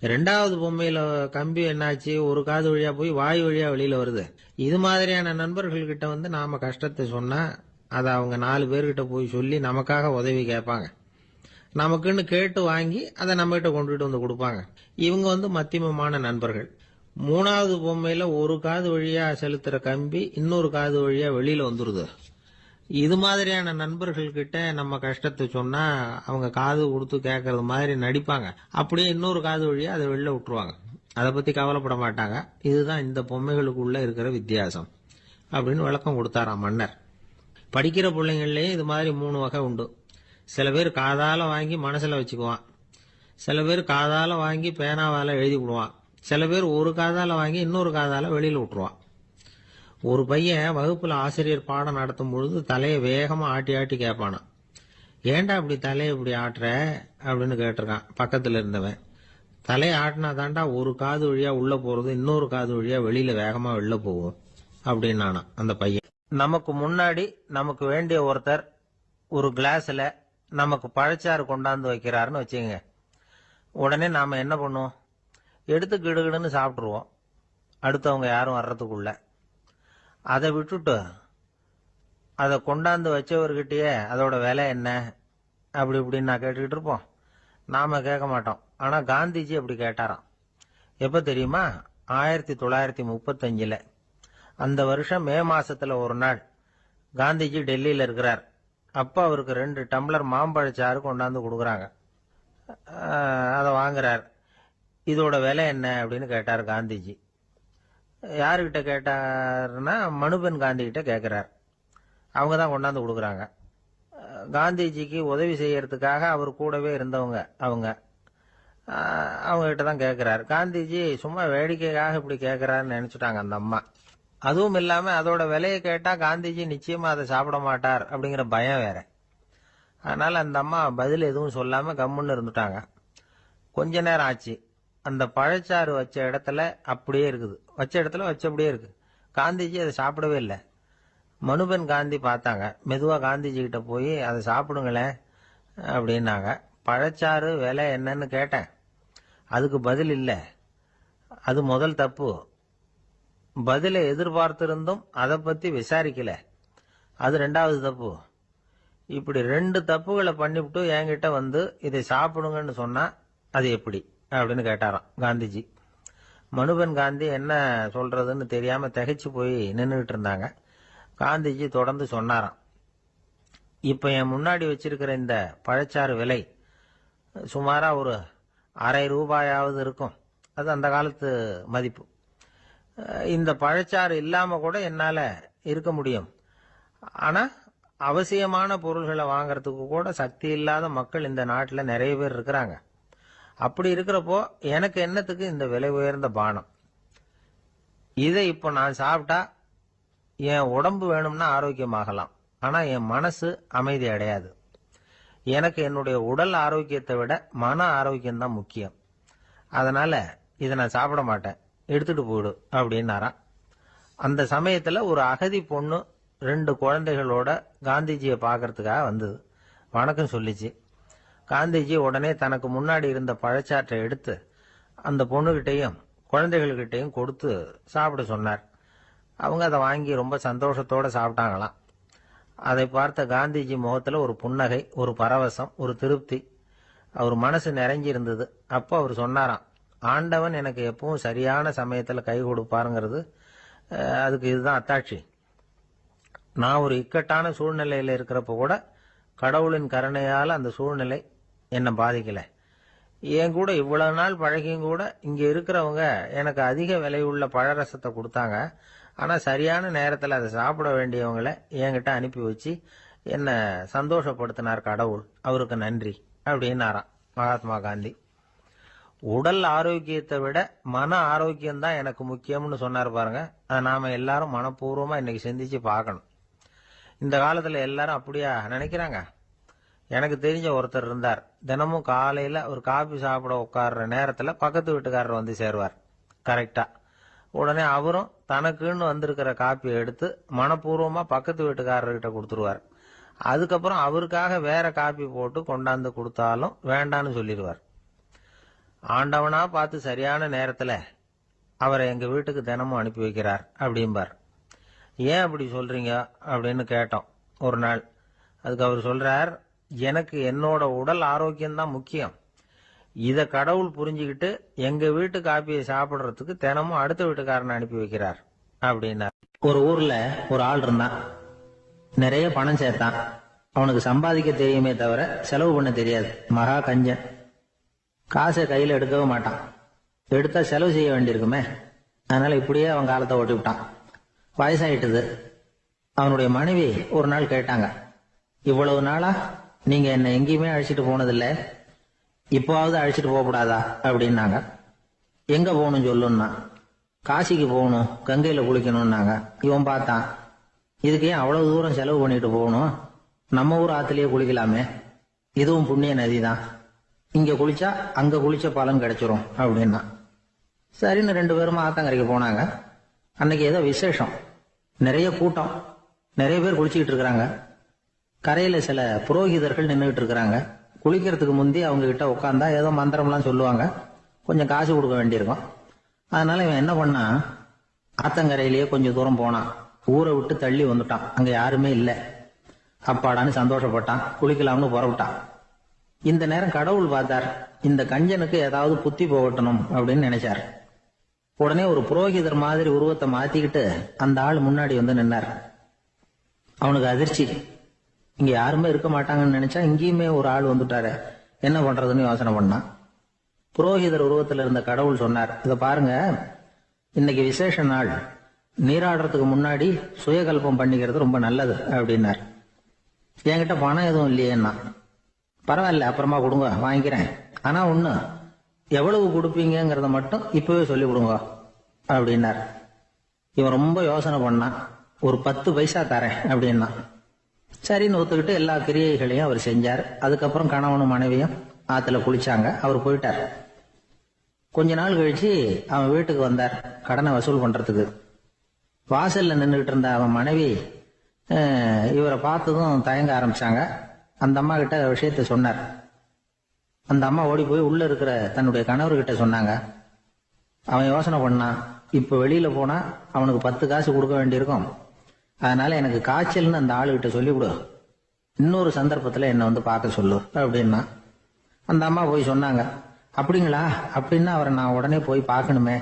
2வது பொம்மையில கம்பி என்னாச்சு, ஒரு காது வழியா போய் வாய் வழியா வெளியில வருது. இது மாதிரியான நண்பர்கள் கிட்ட நாம கஷ்டத்தை சொன்னா அதை அவங்க 4 பேர்கிட்ட போய் சொல்லி நமக்காக உதவி கேட்பாங்க. நமக்குன்னு கேட்டு வாங்கி அதை நம்ம கிட்ட கொண்டுட்டு கொடுப்பாங்க. இவங்க மத்தியமமான நண்பர்கள். 3வது பொம்மையில ஒரு காது வழியா செலுத்துற கம்பி இன்னொரு காது வழியா வெளியில வந்துருது. இது மாதிரியான நண்பர்கள் கிட்ட நம்ம கஷ்டத்தை சொன்னா அவங்க காது கொடுத்து கேட்கறது மாதிரி நடிப்பாங்க. அப்படியே இன்னொரு காது வழியா அதை வெளில விட்டுருவாங்க. அதை பத்தி கவலைப்பட மாட்டாங்க. இதுதான் இந்த பொம்மைகளுக்குள்ள இருக்கிற வித்தியாசம் அப்படின்னு விளக்கம் கொடுத்தாராம் மன்னர். படிக்கிற பிள்ளைங்கள்லயும் இது மாதிரி 3 வகை உண்டு. சில பேர் காதால வாங்கி மனசுல வச்சுக்குவான். சில பேர் காதால வாங்கி பேனாவால எழுதி விடுவான். சில பேர் ஒரு காதால வாங்கி இன்னொரு காதால வெளியில விட்டுருவான். ஒரு பையன் வகுப்புல ஆசிரியர் பாடம் நடத்தும் பொழுது தலையை வேகமா ஆட்டி ஆட்டி கேட்பானான். ஏன்டா இப்படி தலையை இப்படி ஆட்டுற அப்படின்னு கேட்டிருக்கான் பக்கத்துல இருந்தவன். தலையை ஆட்டினா தாண்டா ஒரு காது வழியா உள்ள போறது இன்னொரு காது வழியா வெளியில வேகமா வெளில போகும் அப்படின்னானா அந்த பையன். நமக்கு முன்னாடி நமக்கு வேண்டிய ஒருத்தர் ஒரு கிளாஸ்ல நமக்கு பழச்சாறு கொண்டாந்து வைக்கிறாருன்னு வச்சுங்க. உடனே நாம என்ன பண்ணுவோம்? எடுத்து கிடுகிடுன்னு சாப்பிட்ருவோம் அடுத்தவங்க யாரும் வர்றதுக்குள்ள. அதை விட்டுட்டு அதை கொண்டாந்து வச்சவர்கிட்டயே அதோட விலை என்ன அப்படி இப்படின்னு நான் கேட்டுக்கிட்டு இருப்போம். நாம கேட்க மாட்டோம். ஆனா காந்திஜி அப்படி கேட்டாராம். எப்ப தெரியுமா? 1935. அந்த வருஷம் மே மாசத்துல ஒரு நாள் காந்திஜி டெல்லியில இருக்கிறார். அப்ப அவருக்கு 2 டம்ளர் மாம்பழச்சாறு கொண்டாந்து கொடுக்குறாங்க. அதை வாங்குறார். இதோட விலை என்ன அப்படின்னு கேட்டார் காந்திஜி. யாருகிட்ட கேட்டாருன்னா மனுபென் காந்தி கிட்ட கேட்கிறார். அவங்க தான் கொண்டாந்து கொடுக்குறாங்க. காந்திஜிக்கு உதவி செய்யறதுக்காக அவர் கூடவே இருந்தவங்க அவங்க கிட்ட தான் கேட்கிறார். காந்திஜி சும்மா வேடிக்கைக்காக இப்படி கேட்கிறாருன்னு நினைச்சுட்டாங்க அந்த அம்மா. அதுவும் இல்லாம அதோட விலையை கேட்டா காந்திஜி நிச்சயமா அதை சாப்பிட மாட்டார் அப்படிங்கிற பயம் வேற. அதனால அந்த அம்மா பதில் எதுவும் சொல்லாம கம்முன்னு இருந்துட்டாங்க. கொஞ்ச நேரம் ஆச்சு. அந்த பழச்சாறு வச்ச இடத்துல அப்படியே இருக்குது. வச்ச இடத்துல வச்சபடியே இருக்கு. காந்திஜி அதை சாப்பிடவே இல்லை. மனுபென் காந்தி பார்த்தாங்க. மெதுவா காந்திஜி கிட்ட போய் அதை சாப்பிடுங்களேன் அப்படின்னாங்க. பழச்சாறு விலை என்னன்னு கேட்டேன். அதுக்கு பதில் இல்லை. அது முதல் தப்பு. பதிலை எதிர்பார்த்திருந்தும் அதை பத்தி விசாரிக்கல. அது 2வது தப்பு. இப்படி 2 தப்புகளை பண்ணிவிட்டு என்கிட்ட வந்து இதை சாப்பிடுங்கன்னு சொன்னா அது எப்படி அப்படின்னு கேட்டாராம் காந்திஜி. மனுபென் காந்தி என்ன சொல்றதுன்னு தெரியாம திகைச்சு போய் நின்றுகிட்டு இருந்தாங்க. காந்திஜி தொடர்ந்து சொன்னாராம். இப்ப என் முன்னாடி வச்சிருக்கிற இந்த பழச்சாறு விலை சுமாரா ஒரு ₹1/2 இருக்கும். அது அந்த காலத்து மதிப்பு. இந்த பழச்சாறு இல்லாம கூட என்னால இருக்க முடியும். ஆனா அவசியமான பொருள்களை வாங்கறதுக்கு கூட சக்தி இல்லாத மக்கள் இந்த நாட்டுல நிறைய பேர் இருக்கிறாங்க. அப்படி இருக்கிறப்போ எனக்கு என்னத்துக்கு இந்த விலை உயர்ந்த பானம்? இதை இப்போ நான் சாப்பிட்டா என் உடம்பு வேணும்னா ஆரோக்கியமாகலாம். ஆனா என் மனசு அமைதி அடையாது. எனக்கு என்னுடைய உடல் ஆரோக்கியத்தை விட மன ஆரோக்கியம் தான் முக்கியம். அதனால இதை நான் சாப்பிட மாட்டேன், எடுத்துட்டு போயிடு அப்படின்னாராம். அந்த சமயத்துல ஒரு அகதி பொண்ணு 2 குழந்தைகளோட காந்திஜியை பார்க்கறதுக்காக வந்தது. வணக்கம் சொல்லிச்சு. காந்திஜி உடனே தனக்கு முன்னாடி இருந்த பழச்சாற்றை எடுத்து அந்த பொண்ணுகிட்டையும் குழந்தைகள்கிட்டையும் கொடுத்து சாப்பிட சொன்னார். அவங்க அதை வாங்கி ரொம்ப சந்தோஷத்தோட சாப்பிட்டாங்களாம். அதை பார்த்த காந்திஜி முகத்துல ஒரு புன்னகை, ஒரு பரவசம், ஒரு திருப்தி. அவர் மனசு நிறைஞ்சி இருந்தது. அப்போ அவர் சொன்னாராம், ஆண்டவன் எனக்கு எப்பவும் சரியான சமயத்துல கை கொடுப்பாருங்கிறது அதுக்கு இதுதான் அத்தாட்சி. நான் ஒரு இக்கட்டான சூழ்நிலையில இருக்கிறப்ப கூட கடவுளின் கருணையால அந்த சூழ்நிலை என்னை பாதிக்கல. என் கூட இவ்வளவு நாள் பழகியும் கூட இங்க இருக்கிறவங்க எனக்கு அதிக விலையுள்ள பழரசத்தை கொடுத்தாங்க. ஆனா சரியான நேரத்துல அதை சாப்பிட வேண்டியவங்களை என்கிட்ட அனுப்பி வச்சு என்ன சந்தோஷப்படுத்தினார் கடவுள். அவருக்கு நன்றி அப்படின்னாராம் மகாத்மா காந்தி. உடல் ஆரோக்கியத்தை விட மன ஆரோக்கியம் தான் எனக்கு முக்கியம்னு சொன்னார் பாருங்க. அதை நாம எல்லாரும் மனப்பூர்வமா இன்னைக்கு சிந்திச்சு பார்க்கணும். இந்த காலத்துல எல்லாரும் அப்படியா நினைக்கிறாங்க? எனக்கு தெரிஞ்ச ஒருத்தர் இருந்தார். தினமும் காலையில ஒரு காபி சாப்பிட உட்கார்ற நேரத்துல பக்கத்து வீட்டுக்காரர் வந்து சேருவார் கரெக்டா. உடனே அவரும் தனக்குன்னு வந்திருக்கிற காப்பியை எடுத்து மனப்பூர்வமா பக்கத்து வீட்டுக்காரர்கிட்ட கொடுத்துருவார். அதுக்கப்புறம் அவருக்காக வேற காப்பி போட்டு கொண்டாந்து கொடுத்தாலும் வேண்டான்னு சொல்லிடுவார். ஆண்டவனா பார்த்து சரியான நேரத்துல அவரை எங்க வீட்டுக்கு தினமும் அனுப்பி வைக்கிறார் அப்படிம்பார். ஏன் அப்படி சொல்றீங்க அப்படின்னு கேட்டோம் ஒரு நாள். அதுக்கு அவர் சொல்றார், எனக்கு என்னோட உடல் ஆரோக்கியம்தான் முக்கியம். இத கடவுள் புரிஞ்சுக்கிட்டு எங்க வீட்டு காப்பியை சாப்பிடுறதுக்கு தினமும் அடுத்த வீட்டுக்காரனை அனுப்பி வைக்கிறார் அப்படின்னார். ஒரு ஊர்ல ஒரு ஆள் இருந்தான். நிறைய பணம் சேர்த்தான். அவனுக்கு சம்பாதிக்க தெரியுமே தவிர செலவு பண்ண தெரியாது. மகா கஞ்சன். காசை கையில எடுக்கவே மாட்டான். எடுத்தா செலவு செய்ய வேண்டியிருக்குமே. அதனால இப்படியே அவன் காலத்தை ஓட்டி விட்டான். வயசாயிட்டது. அவனுடைய மனைவி ஒரு நாள் கேட்டாங்க, இவ்வளவு நாளா நீங்க என்ன எங்கேயுமே அழைச்சிட்டு போனதில்லை, இப்போவாவது அழைச்சிட்டு போகக்கூடாதா அப்படின்னாங்க. எங்க போகணும் சொல்லுன்னா, காசிக்கு போகணும், கங்கையில குளிக்கணும்னாங்க. இவன் பார்த்தான், இதுக்கு ஏன் அவ்வளவு தூரம் செலவு பண்ணிட்டு போகணும், நம்ம ஊர் ஆத்துலயே குளிக்கலாமே, இதுவும் புண்ணிய நதி தான், இங்க குளிச்சா அங்க குளிச்ச பலன் கிடைச்சிரும் அப்படின்னா. சரின்னு 2 பேரும் ஆத்தங்கரைக்கு போனாங்க. அன்னைக்கு ஏதோ விசேஷம், நிறைய கூட்டம், நிறைய பேர் குளிச்சுக்கிட்டு இருக்கிறாங்க. கரையில சில புரோகிதர்கள் நின்றுகிட்டு இருக்கிறாங்க. குளிக்கிறதுக்கு முந்தி அவங்க கிட்ட உட்காந்தா ஏதோ மந்திரம்லாம் சொல்லுவாங்க, கொஞ்சம் காசு கொடுக்க வேண்டியிருக்கும். அதனால இவன் என்ன பண்ணா, ஆத்தங்கரையிலேயே கொஞ்சம் தூரம் போனான். ஊரை விட்டு தள்ளி வந்துட்டான், அங்க யாருமே இல்லை. அப்பாடான்னு சந்தோஷப்பட்டான், குளிக்கலாம்னு புறப்பட்டான். இந்த நேரம் கடவுள் பார்த்தார், இந்த கஞ்சனுக்கு ஏதாவது புத்தி போகட்டணும் அப்படின்னு நினைச்சார். உடனே ஒரு புரோகிதர் மாதிரி உருவத்தை மாத்திக்கிட்டு அந்த ஆள் முன்னாடி வந்து நின்னார். அவனுக்கு அதிர்ச்சி, இங்க யாருமே இருக்க மாட்டாங்கன்னு நினைச்சா இங்கேயுமே ஒரு ஆள் வந்துட்டாரு, என்ன பண்றதுன்னு யோசனை பண்ணான். புரோகிதர் உருவத்தில் இருந்த கடவுள் சொன்னார், இதை பாருங்க, இன்னைக்கு விசேஷ நாள், நீராடுறதுக்கு முன்னாடி சுயகல்பம் பண்ணிக்கிறது ரொம்ப நல்லது அப்படின்னார். என்கிட்ட பணம் எதுவும் இல்லையேன்னா. பரவாயில்ல, அப்புறமா கொடுங்க, வாங்கிக்கிறேன். ஆனா ஒண்ணு, எவ்வளவு கொடுப்பீங்கிறத மட்டும் இப்பவே சொல்லி கொடுங்க அப்படின்னார். இவன் ரொம்ப யோசனை பண்ணான், ஒரு 10 பைசா தரேன் அப்படின்னா. சரின்னு ஒத்துக்கிட்டு எல்லா கிரியைகளையும் அவர் செஞ்சார். அதுக்கப்புறம் கணவனும் மனைவியும் ஆத்துல குளிச்சாங்க. அவர் போயிட்டார். கொஞ்ச நாள் கழிச்சு அவன் வீட்டுக்கு வந்தார், கடனை வசூல் பண்றதுக்கு. வாசல்ல நின்றுகிட்டு இருந்த அவன் மனைவி இவரை பார்த்ததும் தயங்க ஆரம்பிச்சாங்க. அந்த அம்மா கிட்ட விஷயத்த சொன்னார். அந்த அம்மா ஓடி போய் உள்ள இருக்கிற தன்னுடைய கணவர்கிட்ட சொன்னாங்க. அவன் யோசனை பண்ணான், இப்ப வெளியில போனா அவனுக்கு 10 காசு கொடுக்க வேண்டியிருக்கும், அதனால எனக்கு காய்ச்சல்னு அந்த ஆளுகிட்ட சொல்லிவிடு, இன்னொரு சந்தர்ப்பத்துல என்ன வந்து பார்க்க சொல்லு அப்படின்னா. அந்த அம்மா போய் சொன்னாங்க. அப்படிங்களா, அப்படின்னா அவரை நான் உடனே போய் பார்க்கணுமே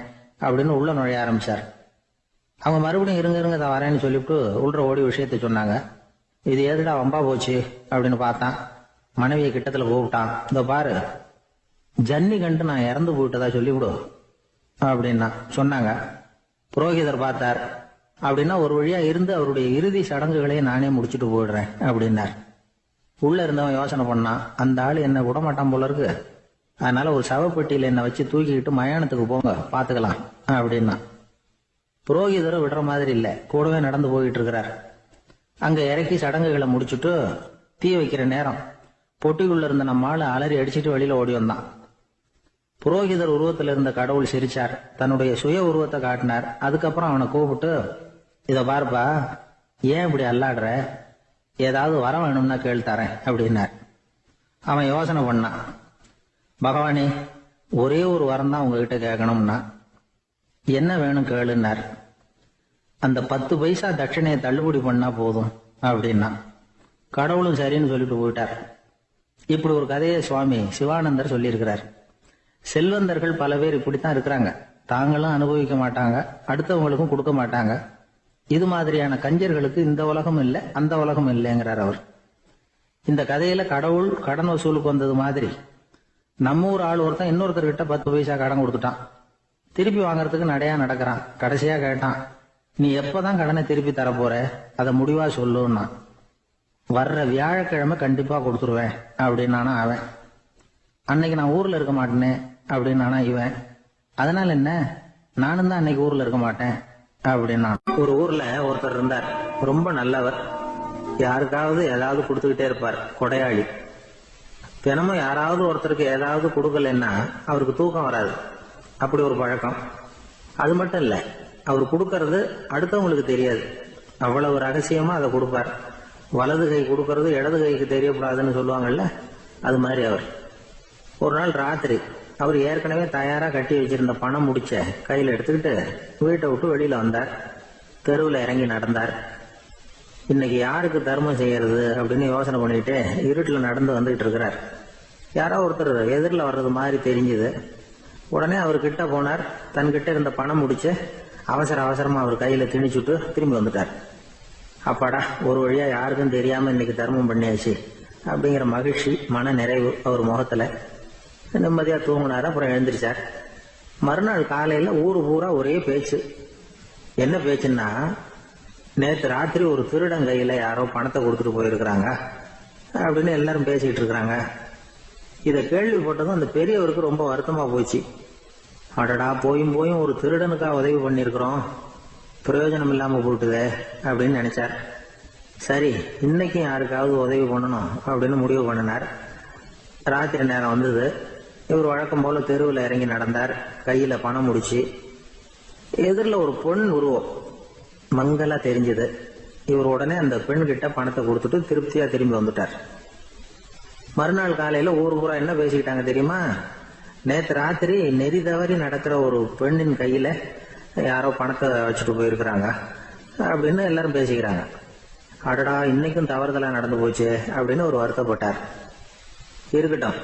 அப்படின்னு உள்ள நுழைய ஆரம்பிச்சார். அவங்க மறுபடியும் இருங்க தான் வரேன்னு சொல்லிவிட்டு உள்ள ஓடி விஷயத்த சொன்னாங்க. இது எதுடா வம்பா போச்சு அப்படின்னு பார்த்தான். மனைவியை கிட்டத்துல கூப்பிட்டான், இதோ பாரு, ஜன்னி கண்டு நான் இறந்து போயிட்டதா சொல்லிவிடு அப்படின்னா சொன்னாங்க. புரோகிதர் பார்த்தார். அப்படின்னா ஒரு வழியா இருந்து அவருடைய இறுதி சடங்குகளை நானே முடிச்சுட்டு போயிடுறேன் அப்படின்னார். உள்ள இருந்தவன் யோசனை பண்ணான், அந்த ஆள் என்ன விட மாட்டான் போல இருக்கு, அதனால ஒரு சவப்பெட்டியில என்னை வச்சு தூக்கிக்கிட்டு மயானத்துக்கு போங்க, பாத்துக்கலாம் அப்படின்னா. புரோகிதரை விடுற மாதிரி இல்ல, கூடவே நடந்து போயிட்டு இருக்கிறார். அங்க இறக்கி சடங்குகளை முடிச்சுட்டு தீ வைக்கிற நேரம் பொட்டிக்குள்ள இருந்த நம்ம ஆளு அலறி அடிச்சுட்டு வெளியில ஓடி வந்தான். புரோகிதர் உருவத்தில் இருந்த கடவுள் சிரிச்சார், தன்னுடைய சுய உருவத்தை காட்டினார். அதுக்கப்புறம் அவனை கூப்பிட்டு, இத பாருப்பா, ஏன் இப்படி அல்லாடுற, ஏதாவது வர வேணும்னா கேள் தரேன் அப்படின்னார். அவன் யோசனை பண்ணான், பகவானே, ஒரே ஒரு வரம் தான் உங்ககிட்ட கேட்கணும்னா. என்ன வேணும் கேளுன்னார். அந்த 10 பைசா தட்சணையை தள்ளுபடி பண்ணா போதும் அப்படின்னா. கடவுளும் சரின்னு சொல்லிட்டு போயிட்டார். இப்படி ஒரு கதையை சுவாமி சிவானந்தர் சொல்லியிருக்கிறார். செல்வந்தர்கள் பல பேர் இப்படித்தான் இருக்கிறாங்க, தாங்களும் அனுபவிக்க மாட்டாங்க, அடுத்தவங்களுக்கும் கொடுக்க மாட்டாங்க. இது மாதிரியான கஞ்சர்களுக்கு இந்த உலகம் இல்லை, அந்த உலகம் இல்லைங்கிறார் அவர். இந்த கதையில கடவுள் கடன் வசூலுக்கு வந்தது மாதிரி நம்ம ஊர் ஆள் ஒருத்தன் இன்னொருத்தர்கிட்ட 10 பைசா கடன் கொடுத்துட்டான். திருப்பி வாங்கறதுக்கு நடையா நடக்கிறான். கடைசியா கேட்டான், நீ எப்பதான் கடனை திருப்பி தரப்போற, அதை முடிவா சொல்லுன்னா. வர்ற வியாழக்கிழமை கண்டிப்பா கொடுத்துருவேன் அப்படின்னானா அவன். அன்னைக்கு நான் ஊர்ல இருக்க மாட்டேனே அப்படின்னானா இவன். அதனால என்ன, நானும் தான் அன்னைக்கு ஊர்ல இருக்க மாட்டேன் அப்படின்னா. ஒரு ஊர்ல ஒருத்தர் இருந்தார், ரொம்ப நல்லவர், யாருக்காவது ஏதாவது கொடுத்துக்கிட்டே இருப்பார், கொடையாளி. தினமும் யாராவது ஒருத்தருக்கு ஏதாவது கொடுக்கலன்னா அவருக்கு தூக்கம் வராது, அப்படி ஒரு பழக்கம். அது மட்டும் இல்ல, அவர் கொடுக்கறது அடுத்தவங்களுக்கு தெரியாது, அவ்வளவு ரகசியமா அதை கொடுப்பார். வலது கை கொடுக்கறது இடது கைக்கு தெரியக்கூடாதுன்னு சொல்லுவாங்கல்ல, அது மாதிரி அவர். ஒரு நாள் ராத்திரி அவர் ஏற்கனவே தயாரா கட்டி வச்சிருந்த பணம் முடிச்ச கையில எடுத்துக்கிட்டு வீட்டை விட்டு வெளியில வந்தார். தெருவில் இறங்கி நடந்தார். இன்னைக்கு யாருக்கு தர்மம் செய்யறது அப்படின்னு யோசனை பண்ணிட்டு இருட்டுல நடந்து வந்துகிட்டு இருக்கிறார். யாரோ ஒருத்தர் எதிரில் வர்றது மாதிரி தெரிஞ்சுது. உடனே அவர் கிட்ட போனார். தன்கிட்ட இருந்த பணம் முடிச்சு அவசரமா அவர் கையில திணிச்சுட்டு திரும்பி வந்துட்டார். அப்பாடா, ஒரு வழியா யாருக்கும் தெரியாம இன்னைக்கு தர்மம் பண்ணியாச்சு அப்படிங்கிற மகிழ்ச்சி, மன நிறைவு அவர் முகத்துல. நிம்மதியா தூங்கினார். அப்புறம் எழுந்திரிச்சார். மறுநாள் காலையில ஊரு பூரா ஒரே பேச்சு. என்ன பேச்சுன்னா, நேற்று ராத்திரி ஒரு திருடன் கையில யாரோ பணத்தை கொடுத்துட்டு போயிருக்கிறாங்க அப்படின்னு எல்லாரும் பேசிக்கிட்டு இருக்கிறாங்க. இதை கேள்விப்பட்டதும் அந்த பெரியவருக்கு ரொம்ப வருத்தமா போச்சு. அடடா, போயும் போயும் ஒரு திருடனுக்கா உதவி பண்ணியிருக்கிறோம், பிரயோஜனம் இல்லாம போட்டுதே அப்படின்னு நினைச்சார். சரி, இன்னைக்கும் யாருக்காவது உதவி பண்ணணும் அப்படின்னு முடிவு பண்ணினார். ராத்திரி நேரம் வந்தது. இவர் வழக்கம் போல தெருவில் இறங்கி நடந்தார். கையில பணம் முடிச்சு. எதிரில் ஒரு பெண் உருவம் மங்கலா தெரிஞ்சது. இவர் உடனே அந்த பெண் கிட்ட பணத்தை கொடுத்துட்டு திருப்தியா திரும்பி வந்துட்டார். மறுநாள் காலையில ஊர் பூரா என்ன பேசிக்கிட்டாங்க தெரியுமா? நேற்று ராத்திரி நெறி தவறி நடக்கிற ஒரு பெண்ணின் கையில யாரோ பணத்தை வச்சுட்டு போயிருக்கிறாங்க அப்படின்னு எல்லாரும் பேசிக்கிறாங்க. அடடா, இன்னைக்கும் தவறுதலா நடந்து போச்சு அப்படின்னு ஒரு வருத்தப்பட்டார். இருக்கட்டும்,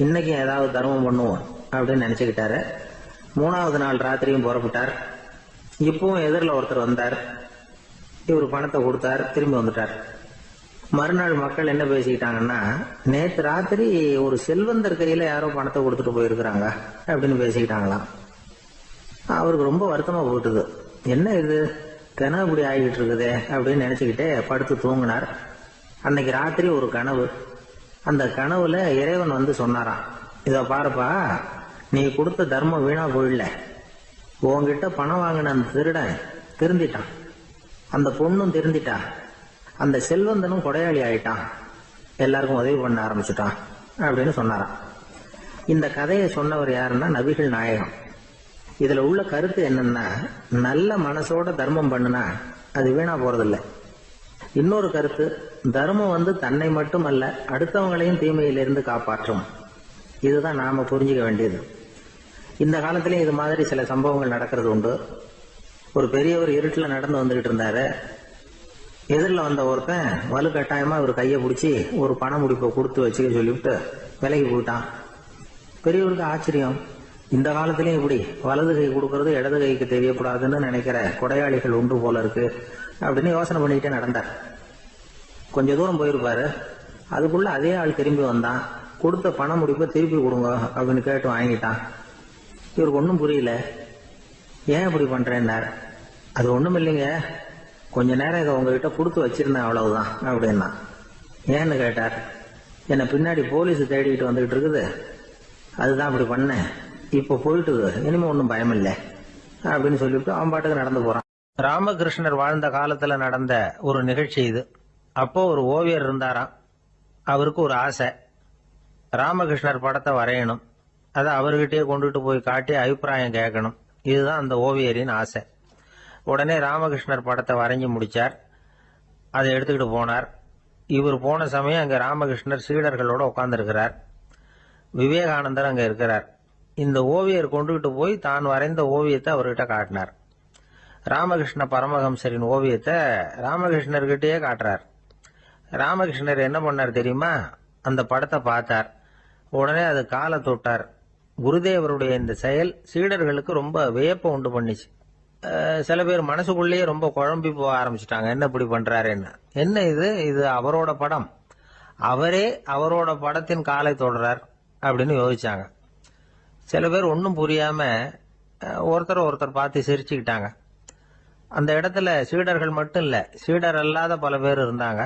இன்னைக்கும் ஏதாவது தர்மம் பண்ணுவோம் அப்படின்னு நினைச்சுக்கிட்டாரு. 3வது நாள் ராத்திரியும் புறப்பட்டார். இப்பவும் எதிரில் ஒருத்தர் வந்தார். இவர் பணத்தை கொடுத்தார், திரும்பி வந்துட்டார். மறுநாள் மக்கள் என்ன பேசிக்கிட்டாங்கன்னா, நேற்று ராத்திரி ஒரு செல்வந்தர் கையில யாரோ பணத்தை கொடுத்துட்டு போயிருக்கிறாங்க அப்படின்னு பேசிக்கிட்டாங்களாம். அவருக்கு ரொம்ப வருத்தமா போட்டுது. என்ன இது, தினம் இப்படி ஆகிட்டு இருக்குதே அப்படின்னு நினைச்சுக்கிட்டே படுத்து தூங்கினார். அன்னைக்கு ராத்திரி ஒரு கனவு. அந்த கனவுல இறைவன் வந்து சொன்னாராம், இத பாருப்பா, நீ கொடுத்த தர்மம் வீணா போயிடல. உன்கிட்ட பணம் வாங்கின அந்த திருடன் திருந்திட்டான், அந்த பொண்ணும் திருந்திட்டா, அந்த செல்வந்தனும் கொடையாளி ஆயிட்டான், எல்லாருக்கும் உதவி பண்ண ஆரம்பிச்சுட்டான் அப்படின்னு சொன்னாராம். இந்த கதையை சொன்னவர் யாருன்னா நபிகள் நாயகம். இதுல உள்ள கருத்து என்னன்னா, நல்ல மனசோட தர்மம் பண்ணுனா அது வீணா போறதில்லை. இன்னொரு கருத்து, தர்மம் வந்து தன்னை மட்டுமல்ல அடுத்தவங்களையும் தீமையிலிருந்து காப்பாற்றும். இதுதான் நாம புரிஞ்சுக்க வேண்டியது. இந்த காலத்திலயும் இது மாதிரி சில சம்பவங்கள் நடக்கிறது உண்டு. ஒரு பெரியவர் இருட்டுல நடந்து வந்துகிட்டு இருந்தாரு. எதிரில் வந்த ஒருத்தன் வலுக்கட்டாயமா ஒரு கையை பிடிச்சி ஒரு பண முடிப்பை கொடுத்து வச்சுக்க சொல்லிவிட்டு விலகி போயிட்டான். பெரியவருக்கு ஆச்சரியம், இந்த காலத்திலயும் இப்படி வலது கை கொடுக்கறது இடது கைக்கு தெரியக்கூடாதுன்னு நினைக்கிற கொடையாளிகள் உண்டு போல இருக்கு அப்படின்னு யோசனை பண்ணிக்கிட்டே நடந்தார். கொஞ்ச தூரம் போயிருப்பாரு. அதுக்குள்ள அதே ஆள் திரும்பி வந்தான். கொடுத்த பண முடிப்பை திருப்பி கொடுங்க அப்படின்னு கேட்டு வாங்கிட்டான். இவருக்கு ஒன்றும் புரியல. ஏன் இப்படி பண்றேன்னார். அது ஒண்ணும் இல்லைங்க, கொஞ்ச நேரம் இதை உங்ககிட்ட கொடுத்து வச்சிருந்தேன், அவ்வளவுதான் அப்படின்னா. ஏன்னு கேட்டார். என்னை பின்னாடி போலீஸ் தேடிக்கிட்டு வந்துகிட்டு இருக்குது, அதுதான் அப்படி பண்ணேன், இப்போ போயிட்டுது, இனிமே ஒன்றும் பயம் இல்லை அப்படின்னு சொல்லிவிட்டு அவன் பாட்டுக்கு நடந்து போறான். ராமகிருஷ்ணர் வாழ்ந்த காலத்துல நடந்த ஒரு நிகழ்ச்சி இது. அப்போ ஒரு ஓவியர் இருந்தாராம். அவருக்கு ஒரு ஆசை, ராமகிருஷ்ணர் படத்தை வரையணும், அதை அவர்கிட்டயே கொண்டுட்டு போய் காட்டி அபிப்பிராயம் கேட்கணும். இதுதான் அந்த ஓவியரின் ஆசை. உடனே ராமகிருஷ்ணர் படத்தை வரைஞ்சி முடிச்சார். அதை எடுத்துக்கிட்டு போனார். இவர் போன சமயம் அங்க ராமகிருஷ்ணர் சீடர்களோட உட்கார்ந்துருக்கிறார். விவேகானந்தர் அங்க இருக்கிறார். இந்த ஓவியர் கொண்டுகிட்டு போய் தான் வரைந்த ஓவியத்தை அவர்கிட்ட காட்டினார். ராமகிருஷ்ண பரமஹம்சரின் ஓவியத்தை ராமகிருஷ்ணர்கிட்டயே காட்டுறார். ராமகிருஷ்ணர் என்ன பண்ணார் தெரியுமா? அந்த படத்தை பார்த்தார். உடனே அது காலை தொட்டார். குருதேவருடைய இந்த செயல் சீடர்களுக்கு ரொம்ப வியப்பை உண்டு பண்ணிச்சு. சில பேர் மனசுக்குள்ளேயே ரொம்ப குழம்பி போக ஆரம்பிச்சுட்டாங்க, என்ன இப்படி பண்றாருன்னு. என்ன இது, இது அவரோட படம், அவரே அவரோட படத்தின் காலை தொடுறார் அப்படின்னு யோசிச்சாங்க. சில பேர் ஒன்றும் புரியாம ஒருத்தர் பார்த்து சிரிச்சுக்கிட்டாங்க. அந்த இடத்துல சீடர்கள் மட்டும் இல்ல, சீடர் அல்லாத பல பேர் இருந்தாங்க.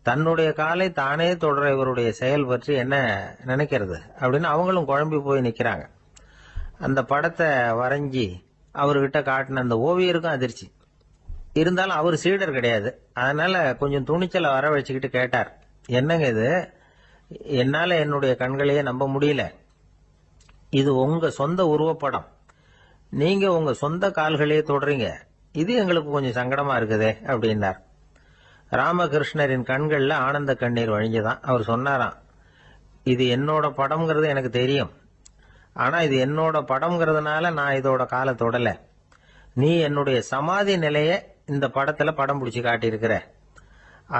தன்னுடைய காலை தானே தொடர இவருடைய செயல் பற்றி என்ன நினைக்கிறது அப்படின்னு அவங்களும் குழம்பி போய் நிக்கிறாங்க. அந்த படத்தை வரைஞ்சி அவர்கிட்ட காட்டின அந்த ஓவியருக்கும் அதிர்ச்சி. இருந்தாலும் அவர் சீடர் கிடையாது. அதனால கொஞ்சம் துணிச்சலை வர வச்சுக்கிட்டு கேட்டார், என்னங்க இது, என்னால என்னுடைய கண்களையே நம்ப முடியல, இது உங்க சொந்த உருவப்படம், நீங்க உங்க சொந்த கால்களையே தொடறீங்க, இது எங்களுக்கு கொஞ்சம் சங்கடமா இருக்குதே அப்படின்னார். ராமகிருஷ்ணரின் கண்கள்ல ஆனந்த கண்ணீர் வழிஞ்சுதான். அவர் சொன்னாராம், இது என்னோட படம்ங்கிறது எனக்கு தெரியும், ஆனா இது என்னோட படம்ங்கிறதுனால நான் இதோட காலை தொடல, நீ என்னுடைய சமாதி நிலைய இந்த படத்துல படம் பிடிச்சு காட்டியிருக்கிற,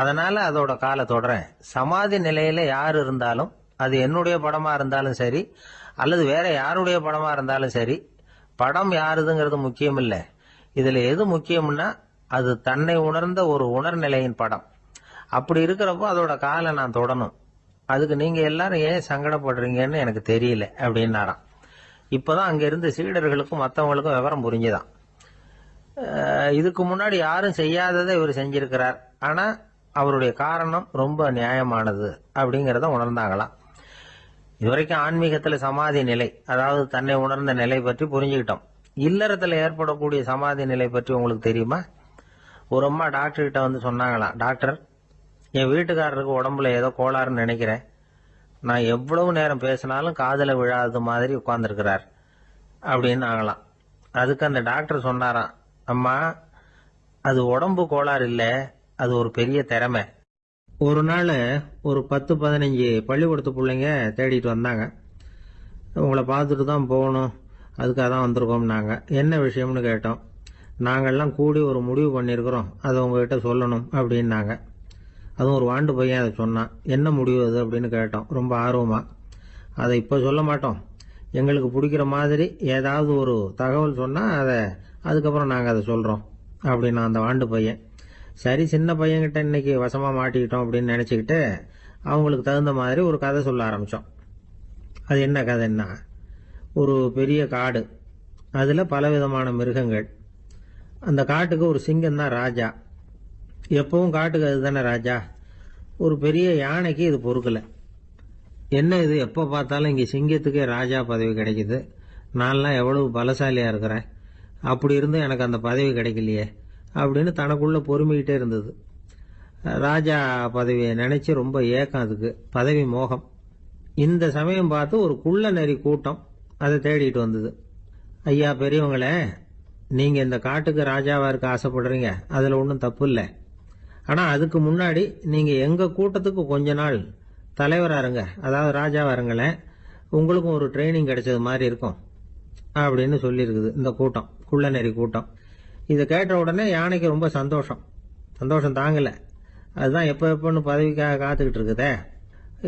அதனால அதோட காலை தொடறேன். சமாதி நிலையில யார் இருந்தாலும், அது என்னுடைய படமா இருந்தாலும் சரி அல்லது வேற யாருடைய படமா இருந்தாலும் சரி, படம் யாருதுங்கிறது முக்கியம் இல்லை. இதுல எது முக்கியம்னா அது தன்னை உணர்ந்த ஒரு உணர்நிலையின் படம். அப்படி இருக்கிறப்போ அதோட காலை நான் தொடணும். அதுக்கு நீங்க எல்லாரும் ஏன் சங்கடப்படுறீங்கன்னு எனக்கு தெரியல அப்படின்னாராம். இப்பதான் அங்க இருந்து சீடர்களுக்கும் மற்றவங்களுக்கும் விவரம் புரிஞ்சுதான். இதுக்கு முன்னாடி யாரும் செய்யாததை இவர் செஞ்சிருக்கிறார், ஆனா அவருடைய காரணம் ரொம்ப நியாயமானது அப்படிங்கறத உணர்ந்தாங்களாம். இதுவரைக்கும் ஆன்மீகத்துல சமாதி நிலை, அதாவது தன்னை உணர்ந்த நிலை பற்றி புரிஞ்சுக்கிட்டோம். இல்லறத்துல ஏற்படக்கூடிய சமாதி நிலை பற்றி உங்களுக்கு தெரியுமா? ஒரு அம்மா டாக்டர் கிட்ட வந்து சொன்னாங்களாம், டாக்டர், என் வீட்டுக்காரருக்கு உடம்புல ஏதோ கோளாறுன்னு நினைக்கிறேன். நான் எவ்வளவு நேரம் பேசினாலும் காதுல விழாதது மாதிரி உட்கார்ந்துருக்கிறார் அப்படின்னு ஆகலாம். அதுக்கு அந்த டாக்டர் சொன்னாராம், அம்மா, அது உடம்பு கோளாறு இல்லை, அது ஒரு பெரிய திறமை. ஒரு நாள் ஒரு 10-15 பள்ளிக்கூடத்து பிள்ளைங்க தேடிட்டு வந்தாங்க. உங்களை பார்த்துட்டு தான் போகணும், அதுக்காக தான் வந்திருக்கோம்னாங்க. என்ன விஷயம்னு கேட்டோம். நாங்கள்லாம் கூடி ஒரு முடிவு பண்ணியிருக்கிறோம், அதை உங்ககிட்ட சொல்லணும் அப்படின்னாங்க. அதுவும் ஒரு வாண்டு பையன் அதை சொன்னான். என்ன முடிவு அது அப்படின்னு கேட்டோம் ரொம்ப ஆர்வமாக. அதை இப்போ சொல்ல மாட்டோம், எங்களுக்கு பிடிக்கிற மாதிரி ஏதாவது ஒரு தகவல் சொன்னால் அதுக்கப்புறம் நாங்கள் அதை சொல்கிறோம் அப்படின்னா அந்த வாண்டு பையன். சரி, சின்ன பையன்கிட்ட இன்னைக்கு வசமாக மாட்டிக்கிட்டோம் அப்படின்னு நினச்சிக்கிட்டு அவங்களுக்கு தகுந்த மாதிரி ஒரு கதை சொல்ல ஆரம்பித்தோம். அது என்ன கதைன்னா, ஒரு பெரிய காடு, அதில் பலவிதமான மிருகங்கள். அந்த காட்டுக்கு ஒரு சிங்கம் தான் ராஜா. எப்பவும் காட்டுக்கு அது தானே ராஜா. ஒரு பெரிய யானைக்கு இது பொறுக்கலை. என்ன இது, எப்போ பார்த்தாலும் இங்கே சிங்கத்துக்கே ராஜா பதவி கிடைக்குது, நான்லாம் எவ்வளவு பலசாலியாக இருக்கிறேன், அப்படி இருந்தும் எனக்கு அந்த பதவி கிடைக்கலையே அப்படின்னு தனக்குள்ளே பொறுமிக்கிட்டே இருந்தது. ராஜா பதவியை நினச்சி ரொம்ப ஏக்கம், அதுக்கு பதவி மோகம். இந்த சமயம் பார்த்து ஒரு குள்ள நரி கூட்டம் அதை தேடிட்டு வந்தது. ஐயா பெரியவங்களே, நீங்கள் இந்த காட்டுக்கு ராஜாவாக இருக்க ஆசைப்படுறீங்க, அதில் ஒன்றும் தப்பு இல்லை. ஆனால் அதுக்கு முன்னாடி நீங்கள் எங்கள் கூட்டத்துக்கு கொஞ்ச நாள் தலைவராக இருங்க, அதாவது ராஜாவாக இருங்களேன், உங்களுக்கும் ஒரு ட்ரைனிங் கிடைச்சது மாதிரி இருக்கும் அப்படின்னு சொல்லியிருக்குது இந்த கூட்டம், குள்ள நெறி கூட்டம். இதை கேட்ட உடனே யானைக்கு ரொம்ப சந்தோஷம் தாங்கலை. அதுதான் எப்போன்னு பதவிக்காக காத்துக்கிட்டு இருக்குதே.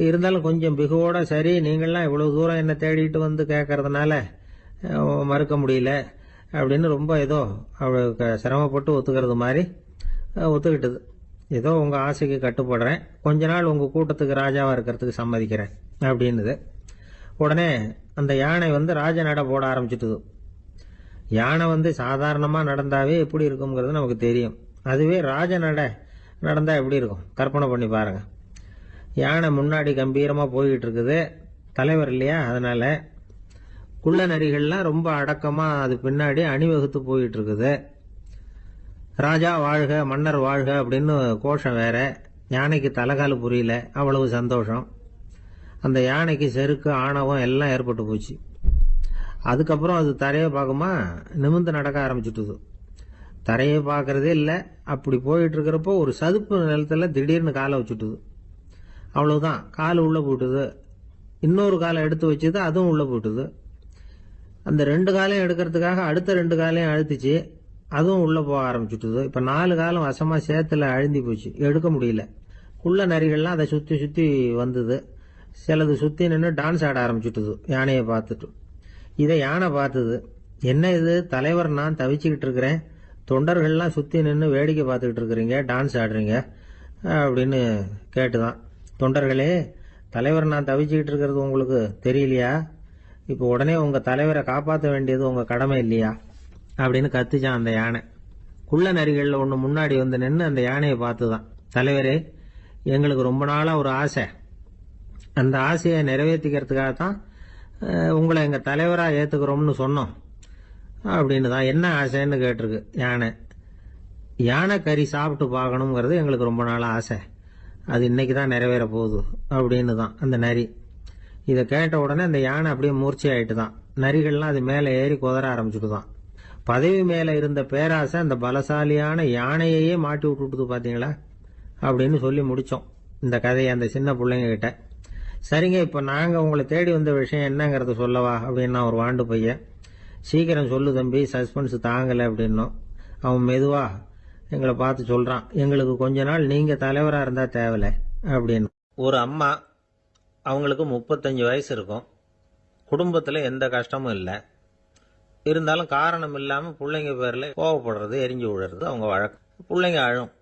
இருந்தாலும் கொஞ்சம் பிகுவோட, சரி நீங்கள்லாம் இவ்வளோ தூரம் என்ன தேடிட்டு வந்து கேட்கறதுனால மறுக்க முடியல அப்படின்னு ரொம்ப ஏதோ அவளுக்கு சிரமப்பட்டு ஒத்துக்கிறது மாதிரி ஒத்துக்கிட்டது. ஏதோ உங்கள் ஆசைக்கு கட்டுப்படுறேன், கொஞ்ச நாள் உங்கள் கூட்டத்துக்கு ராஜாவாக இருக்கிறதுக்கு சம்மதிக்கிறேன் அப்படின்னுது. உடனே அந்த யானை வந்து ராஜ நட போட ஆரம்பிச்சிட்டுது. யானை வந்து சாதாரணமாக நடந்தாவே எப்படி இருக்குங்கிறது நமக்கு தெரியும். அதுவே ராஜ நடந்தால் எப்படி இருக்கும் கற்பனை பண்ணி பாருங்க. யானை முன்னாடி கம்பீரமாக போய்கிட்டு இருக்குது, தலைவர் இல்லையா, அதனால குள்ள நரிகள்லாம் ரொம்ப அடக்கமாக அது பின்னாடி அணிவகுத்து போயிட்டு இருக்குது. ராஜா வாழ்க, மன்னர் வாழ்க அப்படின்னு கோஷம் வேற. யானைக்கு தலைகால் புரியல, அவ்வளவு சந்தோஷம். அந்த யானைக்கு செருக்கு, ஆணவம் எல்லாம் ஏற்பட்டு போச்சு. அதுக்கப்புறம் அது தரையை பார்க்குமா, நிமிர்ந்து நடக்க ஆரம்பிச்சுட்டுது. தரையை பார்க்கறதே இல்லை. அப்படி போயிட்டு இருக்கிறப்போ ஒரு சதுப்பு நிலத்தில் திடீர்னு காலை வச்சுட்டுது. அவ்வளவுதான், கால் உள்ளே போட்டுது. இன்னொரு காலை எடுத்து வச்சுது, அதுவும் உள்ளே போட்டுது. அந்த 2 காலையும் எடுக்கிறதுக்காக அடுத்த 2 காலையும் அழுத்திச்சு, அதுவும் உள்ளே போக ஆரம்பிச்சுட்டுது. இப்போ 4 காலம் வசமாக சேத்துல அழுந்தி போச்சு, எடுக்க முடியல. குள்ள நரிகள்லாம் அதை சுற்றி சுற்றி வந்தது. சிலது சுற்றி நின்று டான்ஸ் ஆட ஆரம்பிச்சுட்டுது யானையை பார்த்துட்டு. இதை யானை பார்த்தது. என்ன இது, தலைவர் நான் தவிச்சுக்கிட்டு இருக்கிறேன், தொண்டர்கள்லாம் சுற்றி நின்று வேடிக்கை பார்த்துக்கிட்டு இருக்கிறீங்க, டான்ஸ் ஆடுறீங்க அப்படின்னு கேட்டுதான். தொண்டர்களே, தலைவர் நான் தவிச்சுக்கிட்டு இருக்கிறது உங்களுக்கு தெரியலையா? இப்போ உடனே உங்கள் தலைவரை காப்பாற்ற வேண்டியது உங்கள் கடமை இல்லையா அப்படின்னு கத்துச்சான் அந்த யானை. குள்ள நரிகளில் ஒன்று முன்னாடி வந்து நின்று அந்த யானையை பார்த்து தான், தலைவரே, எங்களுக்கு ரொம்ப நாளாக ஒரு ஆசை, அந்த ஆசையை நிறைவேற்றிக்கிறதுக்காக தான் உங்களை எங்கள் தலைவராக ஏற்றுக்கிறோம்னு சொன்னோம் அப்படின்னு தான். என்ன ஆசைன்னு கேட்டிருக்கு யானை. யானை கறி சாப்பிட்டு பார்க்கணுங்கிறது எங்களுக்கு ரொம்ப நாளாக ஆசை, அது இன்னைக்கு தான் நிறைவேற போகுது அப்படின்னு தான் அந்த நரி. இதை கேட்ட உடனே அந்த யானை அப்படியே மூர்ச்சி ஆயிட்டு தான். நரிகள்லாம் அது மேலே ஏறி குதற ஆரம்பிச்சுட்டு தான். பதவி மேலே இருந்த பேராசை அந்த பலசாலியான யானையையே மாட்டி விட்டுட்டுது பார்த்தீங்களா அப்படின்னு சொல்லி முடித்தோம் இந்த கதையை அந்த சின்ன பிள்ளைங்க கிட்ட. சரிங்க, இப்போ நாங்கள் உங்களை தேடி வந்த விஷயம் என்னங்கிறத சொல்லவா அப்படின்னா ஒரு வாண்டு பையன். சீக்கிரம் சொல்லு தம்பி, சஸ்பென்ஸ் தாங்கலை அப்படின்னோம். அவன் மெதுவா எங்களை பார்த்து சொல்கிறான், எங்களுக்கு கொஞ்ச நாள் நீங்கள் தலைவராக இருந்தால் தேவலை அப்படின்னு. ஒரு அம்மா, அவங்களுக்கு 35 வயசு இருக்கும், குடும்பத்தில் எந்த கஷ்டமும் இல்லை. இருந்தாலும் காரணம் இல்லாமல் பிள்ளைங்க பேரில் கோவப்படுறது, எரிஞ்சு விழுறது அவங்க வழக்கம். பிள்ளைங்க அழும்,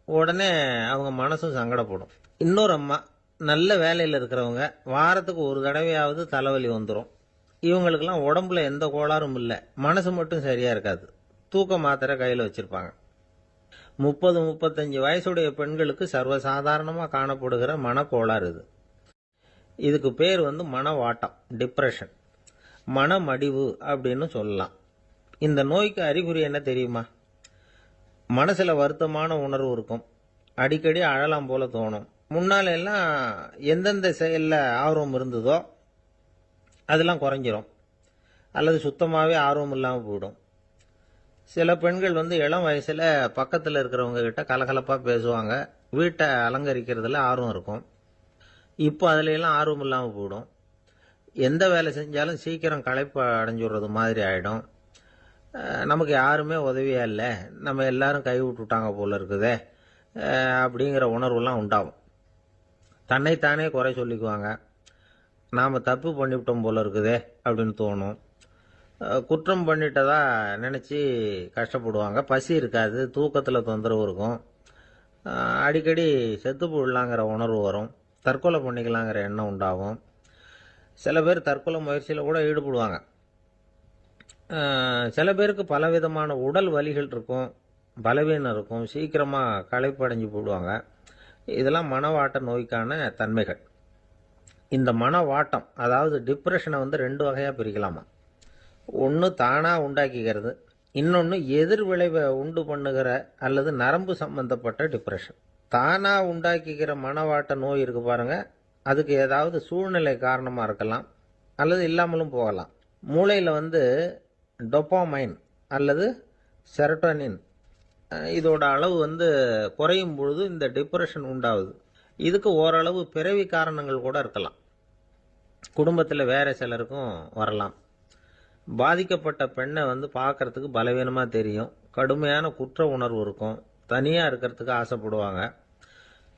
உடனே அவங்க மனசும் சங்கடப்படும். இன்னொரு அம்மா, நல்ல வேலையில் இருக்கிறவங்க, வாரத்துக்கு ஒரு தடவையாவது தலைவலி வந்துடும். இவங்களுக்கெல்லாம் உடம்புல எந்த கோளாறும் இல்லை, மனசு மட்டும் சரியாக இருக்காது, தூக்க மாத்திரை கையில் வச்சுருப்பாங்க. 30-35 வயசுடைய பெண்களுக்கு சர்வசாதாரணமாக காணப்படுகிற மனக்கோளாறு இது. இதுக்கு பேர் மனவாட்டம், டிப்ரெஷன், மனமடிவு அப்படின்னு சொல்லலாம். இந்த நோய்க்கு அறிகுறி என்ன தெரியுமா? மனசுல வருத்தமான உணர்வு இருக்கும், அடிக்கடி அழலாம் போல தோணும். முன்னால எல்லாம் எந்தெந்த செயல்ல ஆர்வம் இருந்ததோ அதெல்லாம் குறைஞ்சிரும், அல்லது சுத்தமாவே ஆர்வம் இல்லாம போயிடும். சில பெண்கள் இளம் வயசுல பக்கத்துல இருக்கிறவங்க கிட்ட கலகலப்பா பேசுவாங்க, வீட்டை அலங்கரிக்கிறதுல ஆர்வம் இருக்கும். இப்போ அதுல எல்லாம் ஆர்வம் இல்லாம போயிடும். எந்த வேலை செஞ்சாலும் சீக்கிரம் களைப்பு அடைஞ்சுடுறது மாதிரி ஆயிடும். நமக்கு யாருமே உதவியா இல்லை, நம்ம எல்லாரும் கை விட்டுட்டாங்க போல இருக்குதே அப்படிங்கிற உணர்வுலாம் உண்டாகும். தன்னைத்தானே குறை சொல்லிக்குவாங்க, நாம் தப்பு பண்ணிவிட்டோம் போல இருக்குதே அப்படின்னு தோணும். குற்றம் பண்ணிட்டதா நினச்சி கஷ்டப்படுவாங்க. பசி இருக்காது, தூக்கத்தில் தொந்தரவு இருக்கும், அடிக்கடி செத்து போடலாங்கிற உணர்வு வரும், தற்கொலை பண்ணிக்கலாங்கிற எண்ணம் உண்டாகும். சில பேர் தற்கொலை முயற்சியில் கூட ஈடுபடுவாங்க. சில பேருக்கு பலவிதமான உடல் வலிகள் இருக்கும், பலவீனம் இருக்கும், சீக்கிரமாக களைப்படைஞ்சு போடுவாங்க. இதெல்லாம் மனவாட்ட நோய்க்கான தன்மைகள். இந்த மனவாட்டம், அதாவது டிப்ரெஷனை 2 வகையாக பிரிக்கலாமா. ஒன்று தானாக உண்டாக்கிக்கிறது, இன்னொன்று எதிர் விளைவை உண்டு பண்ணுகிற அல்லது நரம்பு சம்பந்தப்பட்ட டிப்ரெஷன். தானாக உண்டாக்கிக்கிற மனவாட்ட நோய் இருக்கு பாருங்க, அதுக்கு ஏதாவது சூழ்நிலை காரணமாக இருக்கலாம் அல்லது இல்லாமலும் போகலாம். மூளையில் டொப்பாமைன் அல்லது செரட்டோனின் இதோட அளவு குறையும் பொழுது இந்த டிப்ரெஷன் உண்டாகுது. இதுக்கு ஓரளவு பிறவி காரணங்கள் கூட இருக்கலாம், குடும்பத்தில் வேற சிலருக்கும் வரலாம். பாதிக்கப்பட்ட பெண்ணை பார்க்கறதுக்கு பலவீனமாக தெரியும், கடுமையான குற்ற உணர்வு இருக்கும், தனியாக இருக்கிறதுக்கு ஆசைப்படுவாங்க,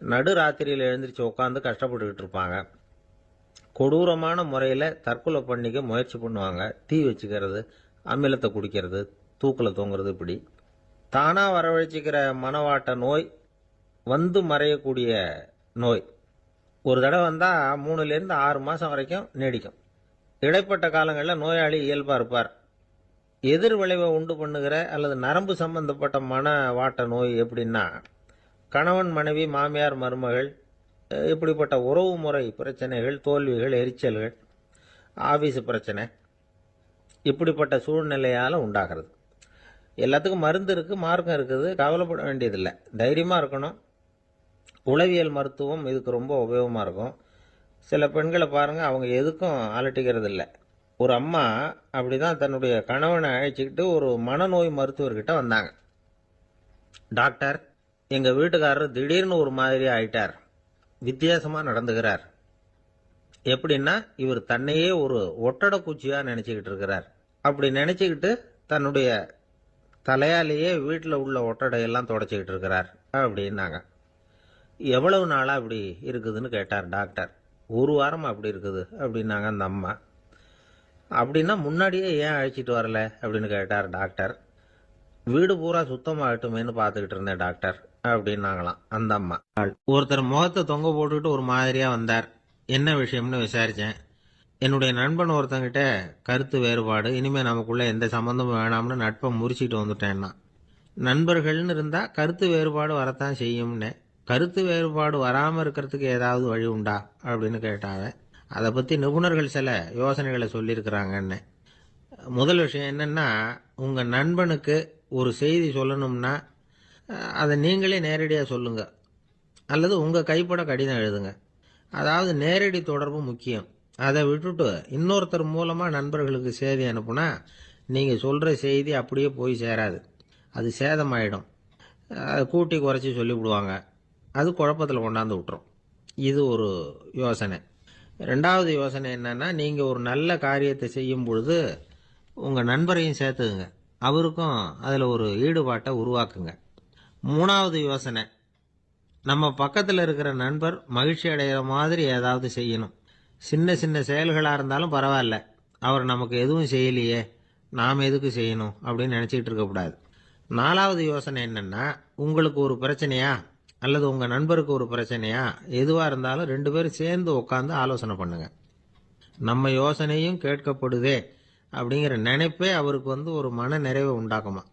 நடு ராத்திரியில் எழுந்திரிச்சு உட்காந்து கஷ்டப்பட்டுக்கிட்டு இருப்பாங்க, கொடூரமான முறையில் தற்கொலை பண்ணிக்க முயற்சி பண்ணுவாங்க, தீ வச்சுக்கிறது, அமிலத்தை குடிக்கிறது, தூக்கில் தொங்குறது. இப்படி தானாக வரவழைச்சிக்கிற மனவாட்ட நோய் மறையக்கூடிய நோய். ஒரு தடவை வந்தால் 3லேருந்து 6 மாதம் வரைக்கும் நீடிக்கும். இடைப்பட்ட காலங்களில் நோயாளி இயல்பாக இருப்பார். எதிர் விளைவை உண்டு பண்ணுகிற அல்லது நரம்பு சம்பந்தப்பட்ட மனவாட்ட நோய் எப்படின்னா, கணவன் மனைவி, மாமியார் மருமகள், இப்படிப்பட்ட உறவு முறை பிரச்சனைகள், தோல்விகள், எரிச்சல்கள், ஆபீஸ் பிரச்சனை, இப்படிப்பட்ட சூழ்நிலையால் உண்டாகிறது. எல்லாத்துக்கும் மருந்து இருக்குது, மார்க்கம் இருக்குது, கவலைப்பட வேண்டியதில்லை, தைரியமாக இருக்கணும். உளவியல் மருத்துவம் இதுக்கு ரொம்ப உபயோகமாக இருக்கும். சில பெண்களை பாருங்கள், அவங்க எதுக்கும் அலட்டிக்கிறது இல்லை. ஒரு அம்மா அப்படி தான் தன்னுடைய கணவனை அழைச்சிக்கிட்டு ஒரு மனநோய் மருத்துவர்கிட்ட வந்தாங்க. டாக்டர், எங்கள் வீட்டுக்காரர் திடீர்னு ஒரு மாதிரி ஆயிட்டார், வித்தியாசமாக நடந்துகிறார். எப்படின்னா, இவர் தன்னையே ஒரு ஒட்டடை குச்சியாக நினச்சிக்கிட்டு இருக்கிறார். அப்படி நினச்சிக்கிட்டு தன்னுடைய தலையாலேயே வீட்டில் உள்ள ஒட்டடையெல்லாம் தொடச்சிக்கிட்டு இருக்கிறார் அப்படின்னாங்க. எவ்வளவு நாளாக அப்படி இருக்குதுன்னு கேட்டார் டாக்டர். 1 வாரமாக அப்படி இருக்குது அப்படின்னாங்க அந்த அம்மா. அப்படின்னா முன்னாடியே ஏன் அழைச்சிட்டு வரல அப்படின்னு கேட்டார் டாக்டர். வீடு பூரா சுத்தமாகட்டுமேனு பார்த்துக்கிட்டு இருந்தேன் டாக்டர் அப்படின்னாங்களாம் அந்த அம்மா. ஒருத்தர் முகத்தை தொங்க போட்டுக்கிட்டு ஒரு மாதிரியாக வந்தார். என்ன விஷயம்னு விசாரித்தேன். என்னுடைய நண்பன் ஒருத்தங்கிட்ட கருத்து வேறுபாடு, இனிமேல் நமக்குள்ளே எந்த சம்மந்தமும் வேணாம்னு நட்பை முறிச்சிட்டு வந்துட்டேன்னா. நண்பர்கள்னு இருந்தால் கருத்து வேறுபாடு வரத்தான் செய்யும்னு. கருத்து வேறுபாடு வராமல் இருக்கிறதுக்கு ஏதாவது வழி உண்டா அப்படின்னு கேட்டாங்க. அதை பற்றி நிபுணர்கள் சில யோசனைகளை சொல்லியிருக்கிறாங்கன்னு. முதல் விஷயம் என்னென்னா, உங்கள் நண்பனுக்கு ஒரு செய்தி சொல்லணும்னா அதை நீங்களே நேரடியாக சொல்லுங்கள், அல்லது உங்கள் கைப்பட கடிதம் எழுதுங்க. அதாவது நேரடி தொடர்பு முக்கியம். அதை விட்டுட்டு இன்னொருத்தர் மூலமாக நண்பர்களுக்கு செய்தி அனுப்புனா நீங்கள் சொல்கிற செய்தி அப்படியே போய் சேராது, அது சேதமாயிடும். கூட்டி குறைச்சி சொல்லிவிடுவாங்க, அது குழப்பத்தில் கொண்டாந்து விட்டுரும். இது ஒரு யோசனை. 2வது யோசனை என்னென்னா, நீங்கள் ஒரு நல்ல காரியத்தை செய்யும் பொழுது உங்கள் நண்பரையும் சேர்த்துக்குங்க, அவருக்கும் அதில் ஒரு ஈடுபாட்டை உருவாக்குங்க. 3வது யோசனை, நம்ம பக்கத்தில் இருக்கிற நண்பர் மகிழ்ச்சி அடைகிற மாதிரி ஏதாவது செய்யணும். சின்ன சின்ன செயல்களாக இருந்தாலும் பரவாயில்ல, அவர் நமக்கு எதுவும் செய்யலையே, நாம் எதுக்கு செய்யணும் அப்படின்னு நினச்சிக்கிட்டு இருக்கக்கூடாது. 4வது யோசனை என்னென்னா, உங்களுக்கு ஒரு பிரச்சனையா அல்லது உங்கள் நண்பருக்கு ஒரு பிரச்சனையா, எதுவாக இருந்தாலும் 2 பேரும் சேர்ந்து உட்காந்து ஆலோசனை பண்ணுங்கள். நம்ம யோசனையும் கேட்கப்படுதே அப்படிங்கிற நினைப்பே அவருக்கு ஒரு மன நிறைவை உண்டாக்குமா.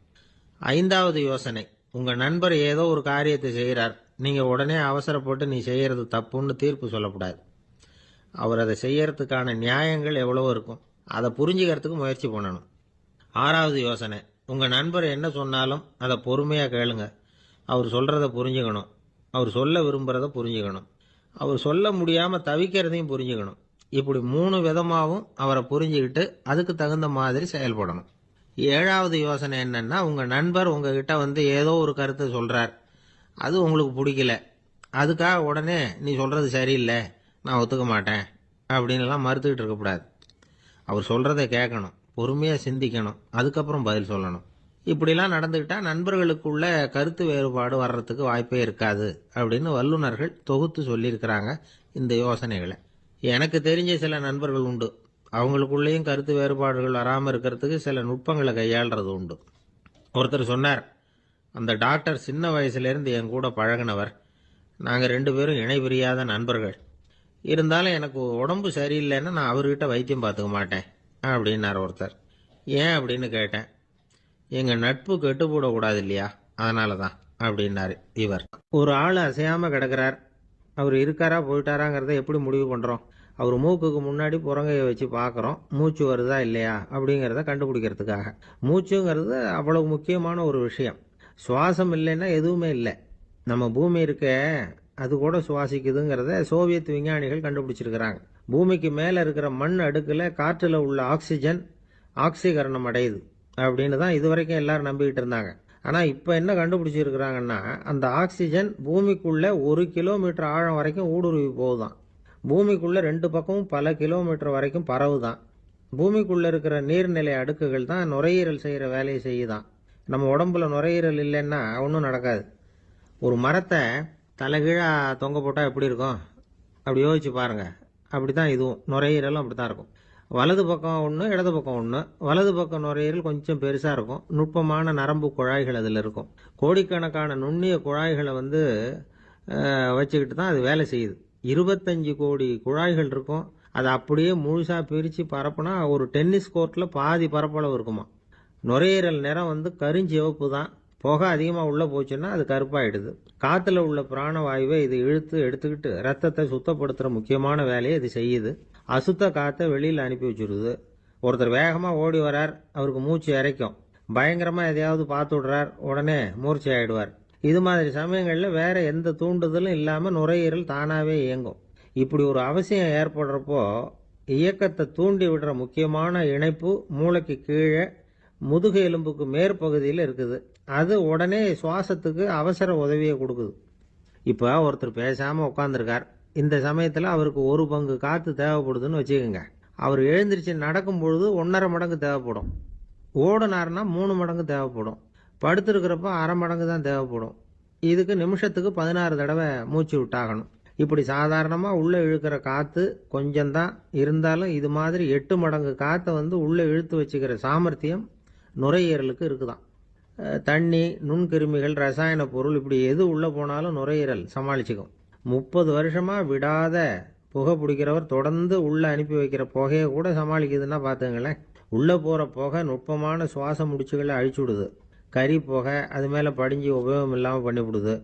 5வது யோசனை, உங்கள் நண்பர் ஏதோ ஒரு காரியத்தை செய்கிறார், நீங்கள் உடனே அவசரப்பட்டு நீ செய்கிறது தப்புன்னு தீர்ப்பு சொல்லக்கூடாது. அவர் அதை செய்யறதுக்கான நியாயங்கள் எவ்வளவோ இருக்கும். அதை புரிஞ்சுக்கிறதுக்கு முயற்சி பண்ணணும். 6வது யோசனை, உங்கள் நண்பர் என்ன சொன்னாலும் அதை பொறுமையாக கேளுங்க. அவர் சொல்கிறத புரிஞ்சுக்கணும். அவர் சொல்ல விரும்புகிறத புரிஞ்சுக்கணும். அவர் சொல்ல முடியாமல் தவிக்கிறதையும் புரிஞ்சுக்கணும். இப்படி 3 விதமாகவும் அவரை புரிஞ்சுக்கிட்டு அதுக்கு தகுந்த மாதிரி செயல்படணும். 7வது யோசனை என்னன்னா, உங்கள் நண்பர் உங்ககிட்ட வந்து ஏதோ ஒரு கருத்தை சொல்கிறார், அது உங்களுக்கு பிடிக்கல. அதுக்காக உடனே நீ சொல்கிறது சரியில்லை, நான் ஒத்துக்க மாட்டேன் அப்படின்லாம் மறுத்துக்கிட்டு இருக்கக்கூடாது. அவர் சொல்கிறத கேட்கணும், பொறுமையாக சிந்திக்கணும், அதுக்கப்புறம் பதில் சொல்லணும். இப்படிலாம் நடந்துக்கிட்டால் நண்பர்களுக்குள்ள கருத்து வேறுபாடு வர்றதுக்கு வாய்ப்பே இருக்காது அப்படின்னு வல்லுநர்கள் தொகுத்து சொல்லியிருக்கிறாங்க இந்த யோசனைகளை. எனக்கு தெரிஞ்ச சில நண்பர்கள் உண்டு. அவங்களுக்குள்ளேயும் கருத்து வேறுபாடுகள் வராமல் இருக்கிறதுக்கு சில நுட்பங்களை கையாளுறது உண்டு. ஒருத்தர் சொன்னார், அந்த டாக்டர் சின்ன வயசுலேருந்து என் கூட பழகினவர். நாங்கள் 2 பேரும் இணை பிரியாத நண்பர்கள். இருந்தாலும் எனக்கு உடம்பு சரியில்லைன்னா நான் அவர்கிட்ட வைத்தியம் பார்த்துக்க மாட்டேன் அப்படின்னார் ஒருத்தர். ஏன் அப்படின்னு கேட்டேன். எங்கள் நட்பு கெட்டு போடக்கூடாது இல்லையா, அதனால தான் அப்படின்னாரு இவர். ஒரு ஆள் அசையாமல் கிடக்கிறார். அவர் இருக்காரா போயிட்டாராங்கிறத எப்படி முடிவு பண்ணுறோம்? அவர் மூக்குக்கு முன்னாடி புறங்கையை வச்சு பார்க்குறோம், மூச்சு வருதா இல்லையா அப்படிங்கிறத கண்டுபிடிக்கிறதுக்காக. மூச்சுங்கிறது அவ்வளவு முக்கியமான ஒரு விஷயம். சுவாசம் இல்லைன்னா எதுவுமே இல்லை. நம்ம பூமி இருக்க, அது கூட சுவாசிக்குதுங்கிறத சோவியத் விஞ்ஞானிகள் கண்டுபிடிச்சிருக்கிறாங்க. பூமிக்கு மேலே இருக்கிற மண் அடுக்கில் காற்றில் உள்ள ஆக்சிஜன் ஆக்சிகரணம் அடையுது அப்படின்னு தான் இதுவரைக்கும் எல்லாரும் நம்பிக்கிட்டு இருந்தாங்க. ஆனால் இப்போ என்ன கண்டுபிடிச்சிருக்கிறாங்கன்னா, அந்த ஆக்சிஜன் பூமிக்குள்ளே 1 கிலோமீட்டர் ஆழம் வரைக்கும் ஊடுருவி போகுதான். பூமிக்குள்ளே 2 பக்கமும் பல கிலோமீட்டர் வரைக்கும் பரவுதான். பூமிக்குள்ளே இருக்கிற நீர்நிலை அடுக்குகள் தான் நுரையீரல் செய்கிற வேலையை செய்யுதான். நம்ம உடம்புல நுரையீரல் இல்லைன்னா ஒன்றும் நடக்காது. ஒரு மரத்தை தலைகீழாக தொங்க போட்டால் எப்படி இருக்கும்? அப்படி யோசிச்சு பாருங்கள். அப்படி தான் இதுவும், நுரையீரலும் அப்படி தான் இருக்கும். வலது பக்கம் ஒன்று, இடது பக்கம் ஒன்று. வலது பக்கம் நுரையீரல் கொஞ்சம் பெருசாக இருக்கும். நுட்பமான நரம்பு குழாய்கள் அதில் இருக்கும். கோடிக்கணக்கான நுண்ணிய குழாய்களை வந்து வச்சுக்கிட்டு தான் அது வேலை செய்யுது. 25 கோடி குழாய்கள் இருக்கும். அதை அப்படியே முழுசாக பிரித்து பரப்புனா ஒரு டென்னிஸ் கோர்ட்டில் பாதி பரப்பளவு இருக்குமா. நுரையீரல் நிறம் வந்து கருஞ்சிவப்பு தான். புகை அதிகமாக உள்ளே போச்சுன்னா அது கருப்பாயிடுது. காற்றுல உள்ள பிராணவாயுவை இது இழுத்து எடுத்துக்கிட்டு ரத்தத்தை சுத்தப்படுத்துகிற முக்கியமான வேலையை இது செய்யுது. அசுத்த காற்றை வெளியில் அனுப்பி வச்சுருது. ஒருத்தர் வேகமாக ஓடி வரார், அவருக்கு மூச்சு இறைக்கும். பயங்கரமாக எதையாவது பார்த்து விடுறார், உடனே மூர்ச்சை ஆகிடுவார். இது மாதிரி சமயங்களில் வேறு எந்த தூண்டுதலும் இல்லாமல் நுரையீரல் தானாகவே இயங்கும். இப்படி ஒரு அவசியம் ஏற்படுறப்போ இயக்கத்தை தூண்டி விடுற முக்கியமான இணைப்பு மூளைக்கு கீழே முதுகு எலும்புக்கு மேற்பகுதியில் இருக்குது. அது உடனே சுவாசத்துக்கு அவசர உதவியை கொடுக்குது. இப்போ ஒருத்தர் பேசாமல் உட்காந்துருக்கார். இந்த சமயத்தில் அவருக்கு 1 பங்கு காற்று தேவைப்படுதுன்னு வச்சுக்கோங்க. அவர் எழுந்திரிச்சு நடக்கும் பொழுது 1.5 மடங்கு தேவைப்படும். ஓடினார்னா 3 மடங்கு தேவைப்படும். படுத்திருக்கிறப்ப 1/2 மடங்கு தான் தேவைப்படும். இதுக்கு நிமிஷத்துக்கு 16 தடவை மூச்சு விட்டாகணும். இப்படி சாதாரணமாக உள்ளே இழுக்கிற காற்று கொஞ்சம்தான் இருந்தாலும் இது மாதிரி 8 மடங்கு காற்றை வந்து உள்ளே இழுத்து வச்சுக்கிற சாமர்த்தியம் நுரையீரலுக்கு இருக்குதான். தண்ணி, நுண்கிருமிகள், ரசாயன பொருள் இப்படி எது உள்ளே போனாலும் நுரையீரல் சமாளிச்சுக்கும். 30 வருஷமாக விடாத புகை பிடிக்கிறவர் தொடர்ந்து உள்ளே அனுப்பி வைக்கிற புகையை கூட சமாளிக்குதுன்னா பார்த்துங்களேன். உள்ளே போகிற புகை நுட்பமான சுவாச முடிச்சுகளை அழிச்சு விடுது. கறி புகை அது மேலே படிஞ்சு உபயோகம் இல்லாமல் பண்ணிவிடுது.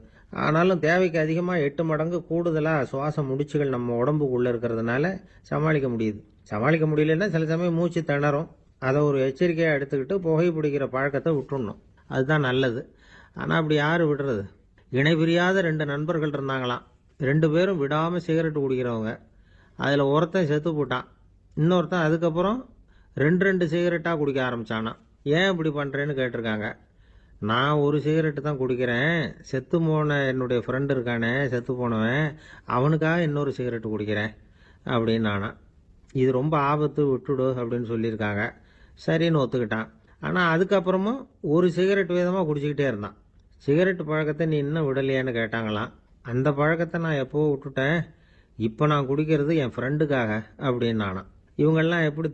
ஆனாலும் தேவைக்கு அதிகமாக 8 மடங்கு கூடுதலாக சுவாச முடிச்சுகள் நம்ம உடம்புக்குள்ளே இருக்கிறதுனால சமாளிக்க முடியுது. சமாளிக்க முடியலன்னா சில சமயம் மூச்சு திணறும். அதை ஒரு எச்சரிக்கையாக எடுத்துக்கிட்டு புகை பிடிக்கிற பழக்கத்தை விட்டுடணும். அதுதான் நல்லது. ஆனால் அப்படி யார் விடுறது? இணை பிரியாத 2 நண்பர்கள் இருந்தாங்களாம். 2 பேரும் விடாமல் சிகரெட்டு குடிக்கிறவங்க. அதில் ஒருத்தன் செத்து போட்டான். இன்னொருத்தன் அதுக்கப்புறம் 2 சிகரெட்டாக குடிக்க ஆரம்பித்தானான். ஏன் இப்படி பண்ணுறேன்னு கேட்டிருக்காங்க. நான் ஒரு சிகரெட்டு தான் குடிக்கிறேன், செத்து போன என்னுடைய ஃப்ரெண்டு இருக்கானே செத்து போனவன், அவனுக்காக இன்னொரு சிகரெட்டு குடிக்கிறேன் அப்படின்னு நானா. இது ரொம்ப ஆபத்து, விட்டுடு அப்படின்னு சொல்லியிருக்காங்க. சரின்னு ஒத்துக்கிட்டான். ஆனால் அதுக்கப்புறமும் ஒரு சிகரெட் வீதமாக குடிச்சிக்கிட்டே இருந்தான். சிகரெட்டு பழக்கத்தை நீ இன்னும் விடலையான்னு கேட்டாங்களாம். அந்த பழக்கத்தை நான் எப்போ விட்டுட்டேன், இப்போ நான் குடிக்கிறது என் ஃப்ரெண்டுக்காக அப்படின்னு நானா. இவங்கெல்லாம் எப்படி